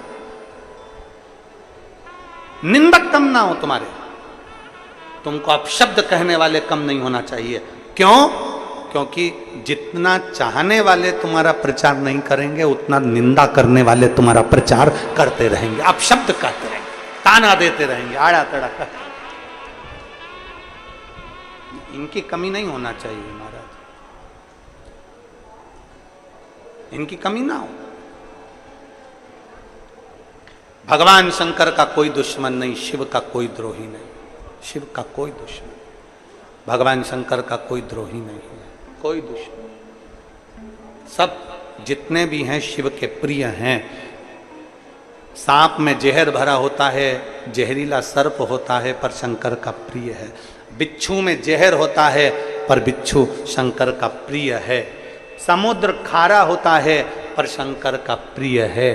निंदक कम ना हो तुम्हारे, तुमको अपशब्द कहने वाले कम नहीं होना चाहिए। क्यों? क्योंकि जितना चाहने वाले तुम्हारा प्रचार नहीं करेंगे, उतना निंदा करने वाले तुम्हारा प्रचार करते रहेंगे, अपशब्द कहते रहेंगे, ताना देते रहेंगे, आड़ा तड़ा कहते। इनकी कमी नहीं होना चाहिए महाराज, इनकी कमी ना हो। भगवान शंकर का कोई दुश्मन नहीं, शिव का कोई द्रोही नहीं, शिव का कोई दुश्मन, भगवान शंकर का कोई द्रोही नहीं है, कोई दुश्मन। सब जितने भी हैं शिव के प्रिय हैं। सांप में जहर भरा होता है, जहरीला सर्प होता है, पर शंकर का प्रिय है। बिच्छू में जहर होता है, पर बिच्छू शंकर का प्रिय है। समुद्र खारा होता है, पर शंकर का प्रिय है।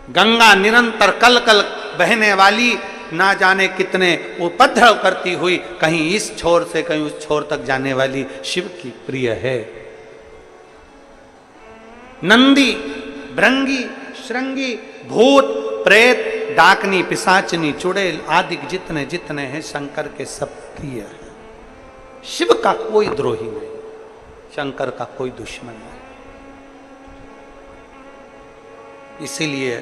गंगा निरंतर कल कल बहने वाली, ना जाने कितने उपद्रव करती हुई, कहीं इस छोर से कहीं उस छोर तक जाने वाली, शिव की प्रिय है। नंदी, भृंगी, श्रृंगी, भूत, प्रेत, डाकनी, पिशाचनी, चुड़ैल आदि जितने जितने हैं शंकर के सब प्रिय है। शिव का कोई द्रोही नहीं, शंकर का कोई दुश्मन नहीं। इसीलिए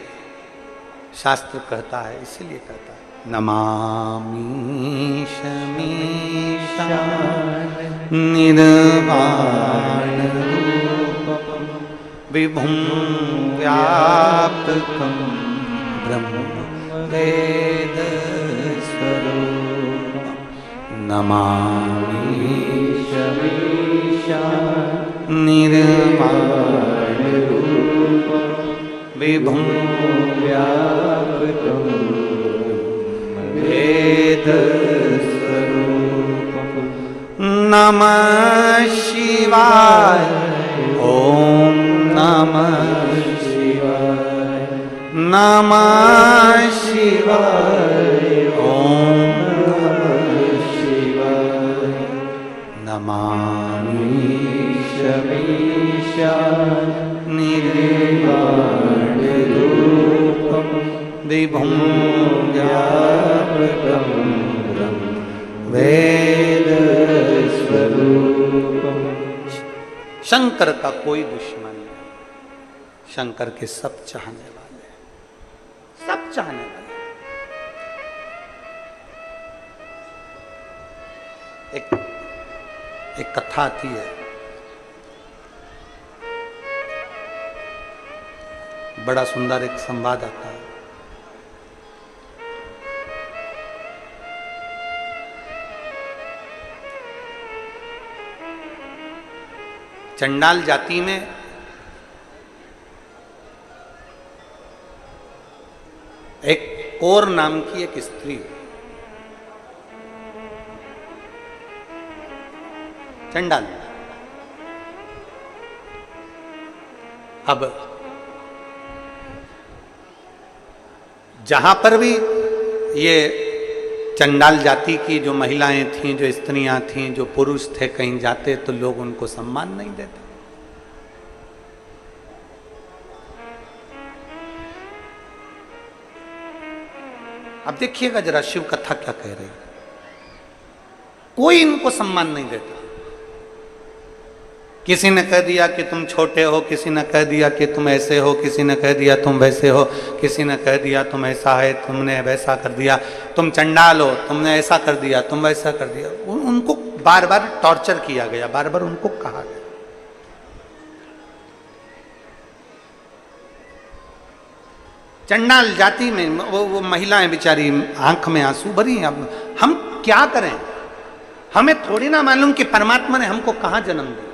शास्त्र कहता है, इसीलिए कहता है, नमामि शमीशान निर्वाण रूपम विभुं व्यापकं ब्रह्म वेद स्वरूपम। नमामि शमीशान निर्वाण रूपम विभुं व्यापकं वेद स्वरूपम। नमः शिवाय, ओम नमः शिवाय, नमः शिवाय, ओम नमः शिवाय। नमामि शमीशान निर्वाण रूपम विभुं व्यापकं ब्रह्म वेद स्वरूपम। शंकर का कोई दुश्मन नहीं, शंकर के सब चाहने वाले, सब चाहने वाले। एक कथा आती है, बड़ा सुंदर एक संवाद आता है। चंडाल जाति में एक कौर नाम की एक स्त्री, चंडाल। अब जहां पर भी ये चंडाल जाति की जो महिलाएं थीं, जो स्त्रियां थीं, जो पुरुष थे, कहीं जाते तो लोग उनको सम्मान नहीं देते। अब देखिएगा जरा शिव कथा क्या कह रही है। कोई इनको सम्मान नहीं देता। किसी ने कह दिया कि तुम छोटे हो, किसी ने कह दिया कि तुम ऐसे हो, किसी ने कह दिया तुम वैसे हो, किसी ने कह दिया तुम ऐसा है, तुमने वैसा कर दिया, तुम चंडाल हो, तुमने ऐसा कर दिया, तुम वैसा कर दिया। उनको बार बार टॉर्चर किया गया, बार बार उनको कहा गया। चंडाल जाति में वो महिलाएं बेचारी आंख में आंसू भरी हैं। अब हम क्या करें? हमें थोड़ी ना मालूम कि परमात्मा ने हमको कहां जन्म दिया।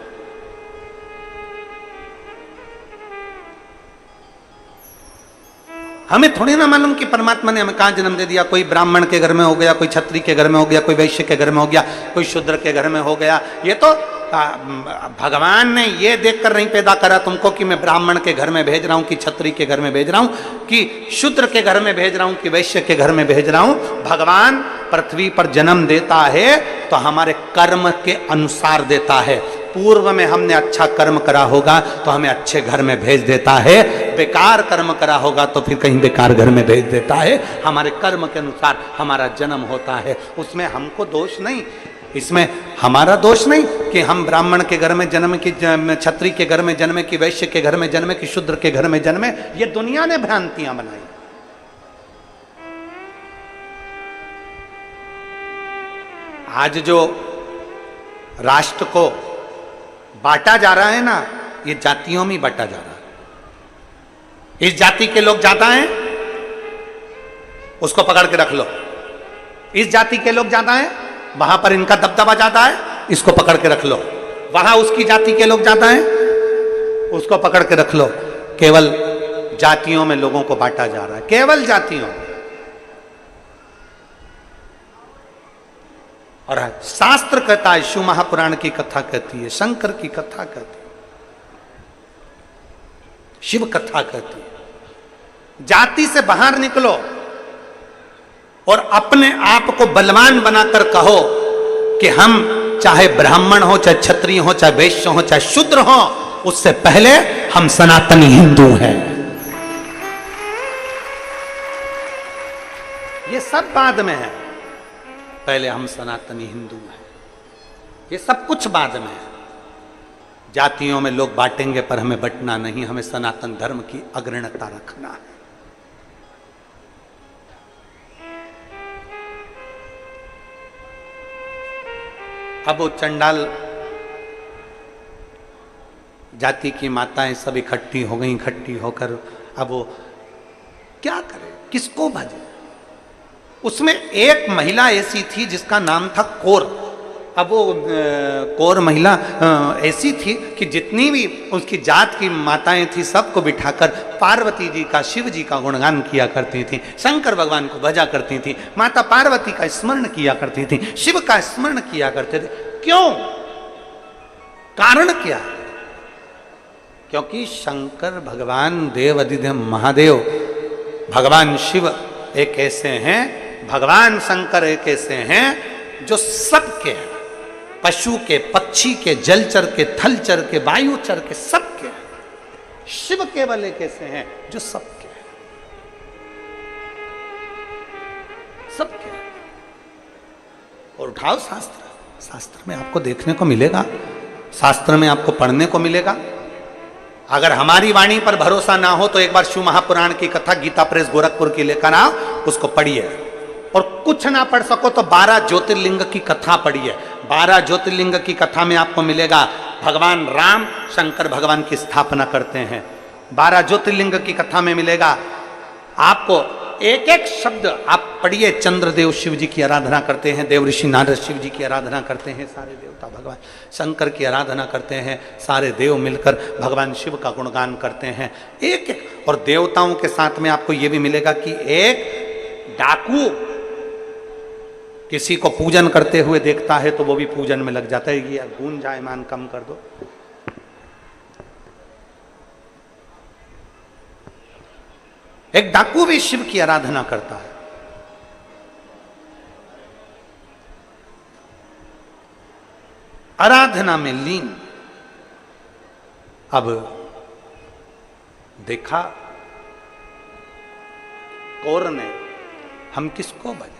हमें थोड़ी ना मालूम कि परमात्मा ने हमें कहाँ जन्म दे दिया। कोई ब्राह्मण के घर में हो गया, कोई क्षत्रिय के घर में हो गया, कोई वैश्य के घर में हो गया, कोई शूद्र के घर में हो गया। ये तो भगवान ने ये देखकर नहीं पैदा करा तुमको कि मैं ब्राह्मण के घर में भेज रहा हूँ, कि क्षत्रिय के घर में भेज रहा हूँ, कि शूद्र के घर में भेज रहा हूँ, कि वैश्य के घर में भेज रहा हूँ। भगवान पृथ्वी पर जन्म देता है तो हमारे कर्म के अनुसार देता है। पूर्व में हमने अच्छा कर्म करा होगा तो हमें अच्छे घर में भेज देता है, बेकार कर्म करा होगा तो फिर कहीं बेकार घर में भेज देता है। हमारे कर्म के अनुसार हमारा जन्म होता है, उसमें हमको दोष नहीं, इसमें हमारा दोष नहीं कि हम ब्राह्मण के घर में जन्म, की क्षत्रिय के घर में जन्मे, कि वैश्य के घर में जन्मे, कि शूद्र के घर में जन्मे। ये दुनिया ने भ्रांतियां बनाई। आज जो राष्ट्र को बांटा जा रहा है ना, ये जातियों में बांटा जा रहा है। इस जाति के लोग ज्यादा हैं, उसको पकड़ के रख लो। इस जाति के लोग ज्यादा हैं, वहां पर इनका दबदबा ज्यादा है, इसको पकड़ के रख लो। वहां उसकी जाति के लोग ज्यादा हैं, उसको पकड़ के रख लो। केवल जातियों में लोगों को बांटा जा रहा है, केवल जातियों। और शास्त्र कहता है, शिव महापुराण की कथा कहती है, शंकर की कथा कहती है, शिव कथा कहती है। जाति से बाहर निकलो और अपने आप को बलवान बनाकर कहो कि हम चाहे ब्राह्मण हो, चाहे क्षत्रिय हो, चाहे वैश्य हो, चाहे शूद्र हो, उससे पहले हम सनातनी हिंदू हैं। ये सब बाद में है, पहले हम सनातनी हिंदू हैं। ये सब कुछ बाद में है। जातियों में लोग बांटेंगे पर हमें बंटना नहीं, हमें सनातन धर्म की अग्रणता रखना है। अब वो चंडाल जाति की माताएं सब इकट्ठी हो गई, इकट्ठी होकर अब वो क्या करे, किसको भजे। उसमें एक महिला ऐसी थी जिसका नाम था कौर। अब वो कौर महिला ऐसी थी कि जितनी भी उसकी जात की माताएं थी सबको बिठाकर पार्वती जी का, शिव जी का गुणगान किया करती थी, शंकर भगवान को भजा करती थी, माता पार्वती का स्मरण किया करती थी, शिव का स्मरण किया करते थे। क्यों? कारण क्या? क्योंकि शंकर भगवान, देव अधिदेव महादेव, भगवान शिव एक ऐसे हैं, भगवान शंकर एक ऐसे हैं जो सबके हैं, पशु के, पक्षी के, जलचर के, थलचर के, वायुचर के, सबके हैं। शिव केवल एक ऐसे हैं जो सबके हैं, सबके हैं। और उठाओ शास्त्र, शास्त्र में आपको देखने को मिलेगा, शास्त्र में आपको पढ़ने को मिलेगा। अगर हमारी वाणी पर भरोसा ना हो तो एक बार शिव महापुराण की कथा गीता प्रेस गोरखपुर की लेकर आओ, उसको पढ़िए। और कुछ ना पढ़ सको तो 12 ज्योतिर्लिंग की कथा पढ़िए। 12 ज्योतिर्लिंग की कथा में आपको मिलेगा भगवान राम शंकर भगवान की स्थापना करते हैं। 12 ज्योतिर्लिंग की कथा में मिलेगा आपको, एक एक शब्द आप पढ़िए। चंद्रदेव शिव जी की आराधना करते हैं, देव ऋषि नारद शिव जी की आराधना करते हैं, सारे देवता भगवान शंकर की आराधना करते हैं, सारे देव मिलकर भगवान शिव का गुणगान करते हैं एक एक। और देवताओं के साथ में आपको यह भी मिलेगा कि एक डाकू किसी को पूजन करते हुए देखता है तो वो भी पूजन में लग जाता है। ये गूंज जायमान कम कर दो। एक डाकू भी शिव की आराधना करता है। आराधना में लीन। अब देखा कौर ने, हम किसको भजे।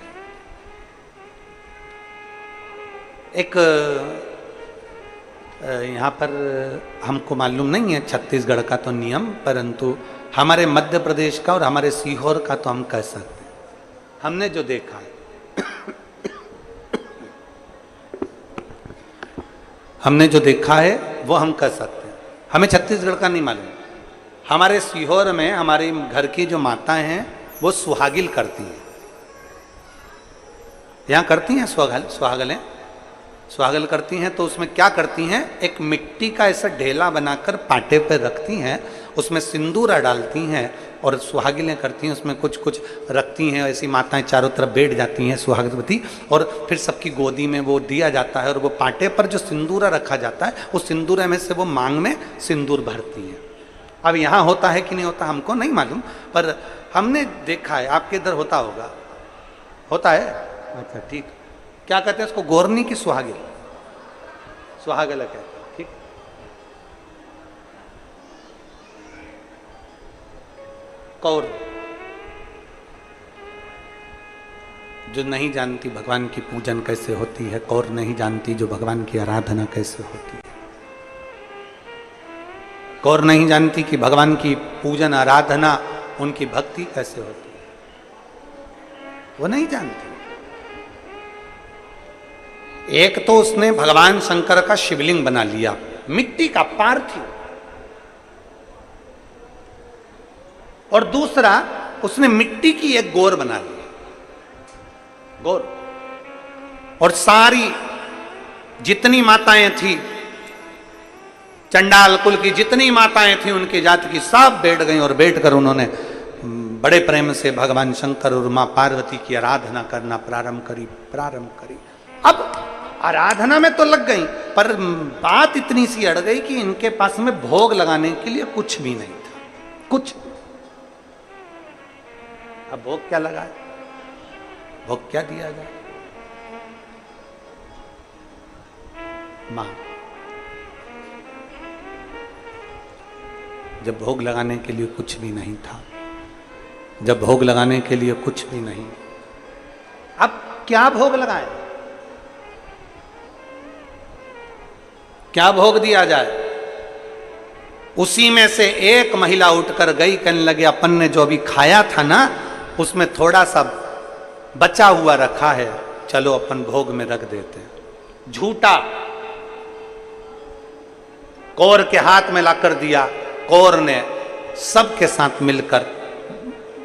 एक यहाँ पर हमको मालूम नहीं है छत्तीसगढ़ का तो नियम, परंतु हमारे मध्य प्रदेश का और हमारे सीहोर का तो हम कह सकते हैं। हमने जो देखा है हमने जो देखा है वो हम कह सकते हैं। हमें छत्तीसगढ़ का नहीं मालूम। हमारे सीहोर में हमारे घर की जो माताएं हैं वो सुहागिल करती हैं। यहाँ करती हैं सुहागलें सुहागल करती हैं। तो उसमें क्या करती हैं, एक मिट्टी का ऐसा ढेला बनाकर पाटे पे रखती हैं, उसमें सिंदूरा डालती हैं और सुहागिनें करती हैं, उसमें कुछ कुछ रखती हैं, ऐसी माताएं चारों तरफ बैठ जाती हैं सुहागवती, और फिर सबकी गोदी में वो दिया जाता है और वो पाटे पर जो सिंदूरा रखा जाता है उस सिंदूरे में से वो मांग में सिंदूर भरती हैं। अब यहाँ होता है कि नहीं होता हमको नहीं मालूम, पर हमने देखा है, आपके इधर होता होगा, होता है। अच्छा ठीक, क्या कहते हैं उसको, गोरनी की सुहागिन, सुहागला कहते हैं, ठीक। कौर जो नहीं जानती भगवान की पूजन कैसे होती है, कौर नहीं जानती जो भगवान की आराधना कैसे होती है, कौर नहीं जानती कि भगवान की पूजन आराधना उनकी भक्ति कैसे होती है, वो नहीं जानती। एक तो उसने भगवान शंकर का शिवलिंग बना लिया, मिट्टी का पार्थिव, और दूसरा उसने मिट्टी की एक गौर बना ली, गौर, और सारी जितनी माताएं थी, चंडाल कुल की जितनी माताएं थी उनकी जाति की सब बैठ गई, और बैठकर उन्होंने बड़े प्रेम से भगवान शंकर और मां पार्वती की आराधना करना प्रारंभ करी। अब आराधना में तो लग गई, पर बात इतनी सी अड़ गई कि इनके पास में भोग लगाने के लिए कुछ भी नहीं था, कुछ। अब भोग क्या लगाए, भोग क्या दिया जाए? मां, जब भोग लगाने के लिए कुछ भी नहीं था, जब भोग लगाने के लिए कुछ भी नहीं, अब क्या भोग लगाए, क्या भोग दिया जाए? उसी में से एक महिला उठकर गई, कहने लगे अपन ने जो अभी खाया था ना उसमें थोड़ा सा बचा हुआ रखा है, चलो अपन भोग में रख देते हैं। झूठा कौर के हाथ में लाकर दिया, कौर ने सबके साथ मिलकर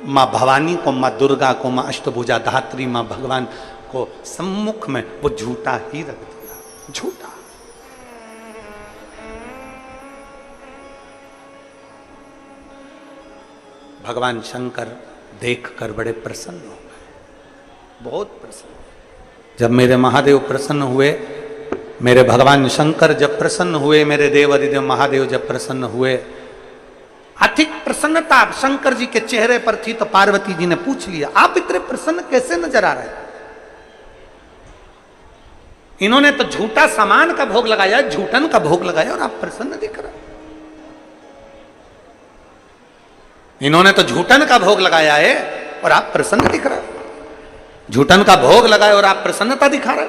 मां भवानी को, मां दुर्गा को, मां अष्टभुजा धात्री मां भगवान को सम्मुख में वो झूठा ही रख दिया, झूठा। भगवान शंकर देखकर बड़े प्रसन्न हो गए, बहुत प्रसन्न। जब मेरे महादेव प्रसन्न हुए, मेरे भगवान शंकर जब प्रसन्न हुए, मेरे देव अधिदेव महादेव जब प्रसन्न हुए, अधिक प्रसन्नता शंकर जी के चेहरे पर थी, तो पार्वती जी ने पूछ लिया, आप इतने प्रसन्न कैसे नजर आ रहे हैं? इन्होंने तो झूठा सामान का भोग लगाया, झूठन का भोग लगाया, और आप प्रसन्न दिख रहे हैं। इन्होंने तो झूठन का भोग लगाया है और आप प्रसन्न दिख रहे हैं। झूठन का भोग लगाया और आप प्रसन्नता दिखा रहे।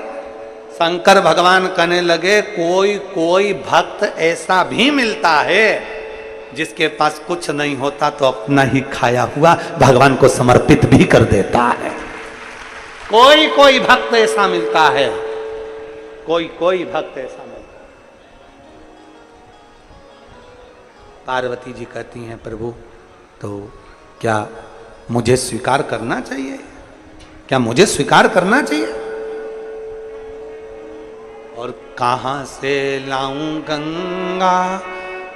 शंकर भगवान कहने लगे, कोई कोई भक्त ऐसा भी मिलता है जिसके पास कुछ नहीं होता तो अपना ही खाया हुआ भगवान को समर्पित भी कर देता है। कोई कोई भक्त ऐसा मिलता है, कोई कोई भक्त ऐसा मिलता है। पार्वती जी कहती हैं, प्रभु तो क्या मुझे स्वीकार करना चाहिए, क्या मुझे स्वीकार करना चाहिए? और कहां से लाऊं गंगा,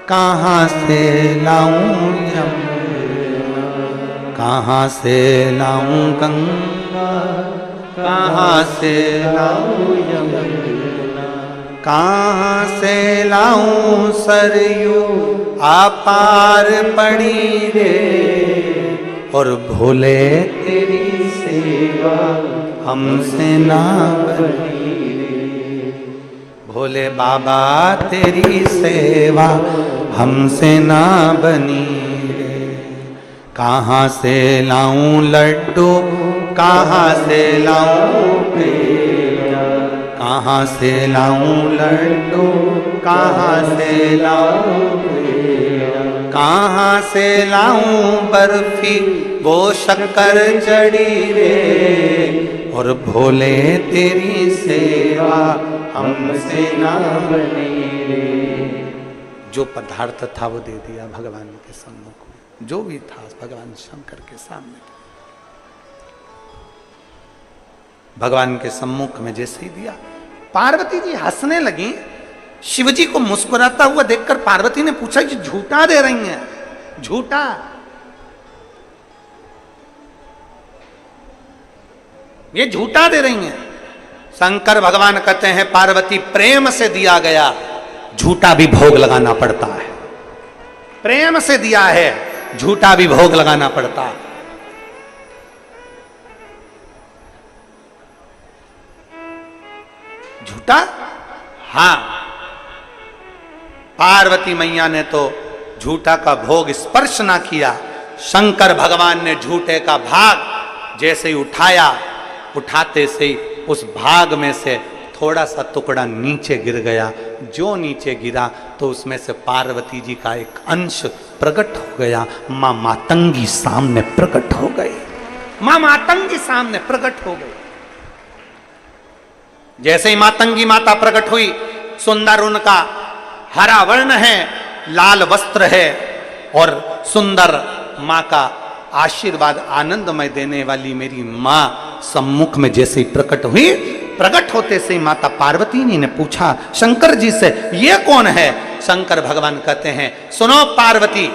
कहां से लाऊं यमुना, कहां से लाऊं गंगा, कहां से लाऊं यमुना, कहां से लाऊं सरयू अपार पड़ी रे, और भोले तेरी सेवा हमसे ना बनी रे, भोले बाबा तेरी सेवा हमसे ना बनी रे। कहाँ से लाऊं लड्डू, कहाँ से लाऊं पेड़ा, कहाँ से लाऊं लड्डू, कहाँ से लाऊं पेड़ा, कहाँ से लाऊं बर्फी वो शक्कर चढ़ी रे, और भोले तेरी सेवा हमसे ना बनी रे। जो पदार्थ था वो दे दिया भगवान के सम्मुख में, जो भी था भगवान शंकर के सामने। भगवान के सम्मुख में जैसे ही दिया, पार्वती जी हंसने लगी। शिवजी को मुस्कुराता हुआ देखकर पार्वती ने पूछा कि झूठा दे रही हैं? झूठा। ये झूठा दे रही हैं। शंकर भगवान कहते हैं पार्वती प्रेम से दिया गया झूठा भी भोग लगाना पड़ता है। प्रेम से दिया है झूठा भी भोग लगाना पड़ता है। झूठा, हां, पार्वती मैया ने तो झूठा का भोग स्पर्श ना किया। शंकर भगवान ने झूठे का भाग जैसे ही उठाया, उठाते से ही उस भाग में से थोड़ा सा टुकड़ा नीचे गिर गया। जो नीचे गिरा तो उसमें से पार्वती जी का एक अंश प्रकट हो गया। मां मातंगी सामने प्रकट हो गई। मां मातंगी सामने प्रकट हो गई। जैसे ही मातंगी माता प्रकट हुई, सुंदर उनका हरा वर्ण है, लाल वस्त्र है और सुंदर मां का आशीर्वाद आनंदमय देने वाली मेरी मां सम्मुख में जैसे ही प्रकट हुई, प्रकट होते से ही माता पार्वती ने पूछा शंकर जी से, ये कौन है? शंकर भगवान कहते हैं, सुनो पार्वती,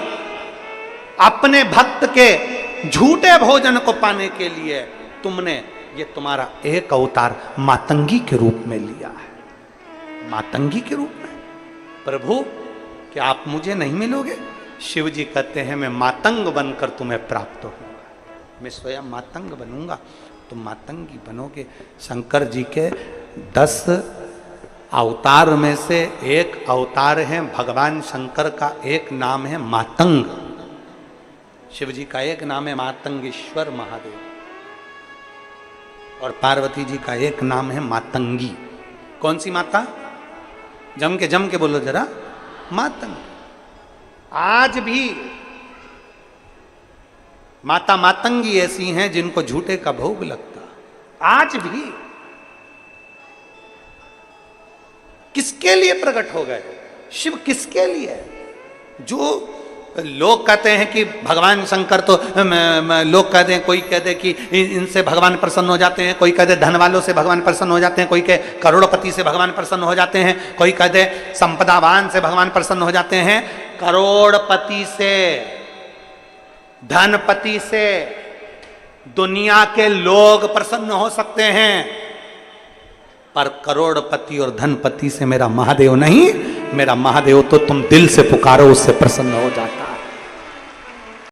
अपने भक्त के झूठे भोजन को पाने के लिए तुमने ये तुम्हारा एक अवतार मातंगी के रूप में लिया है। मातंगी के रूप में? प्रभु, क्या आप मुझे नहीं मिलोगे? शिव जी कहते हैं, मैं मातंग बनकर तुम्हें प्राप्त होऊंगा। मैं स्वयं मातंग बनूंगा, तुम मातंगी बनोगे। शंकर जी के 10 अवतार में से एक अवतार है भगवान शंकर का, एक नाम है मातंग। शिव जी का एक नाम है मातंगेश्वर महादेव और पार्वती जी का एक नाम है मातंगी। कौन सी माता? जम के बोलो जरा, मातंग। आज भी माता मातंगी ऐसी हैं जिनको झूठे का भोग लगता। आज भी किसके लिए प्रकट हो गए? शिव किसके लिए? जो लोग कहते हैं कि भगवान शंकर तो लोग कहते हैं, कोई कहते हैं कि इनसे भगवान प्रसन्न हो जाते हैं, कोई कहते धन वालों से भगवान प्रसन्न हो जाते हैं, कोई कहे करोड़पति से भगवान प्रसन्न हो जाते हैं, कोई कहते संपदावान से भगवान प्रसन्न हो जाते हैं। करोड़पति से, धनपति से दुनिया के लोग प्रसन्न हो सकते हैं, पर करोड़पति और धनपति से मेरा महादेव नहीं। मेरा महादेव तो तुम दिल से पुकारो उससे प्रसन्न हो जाता।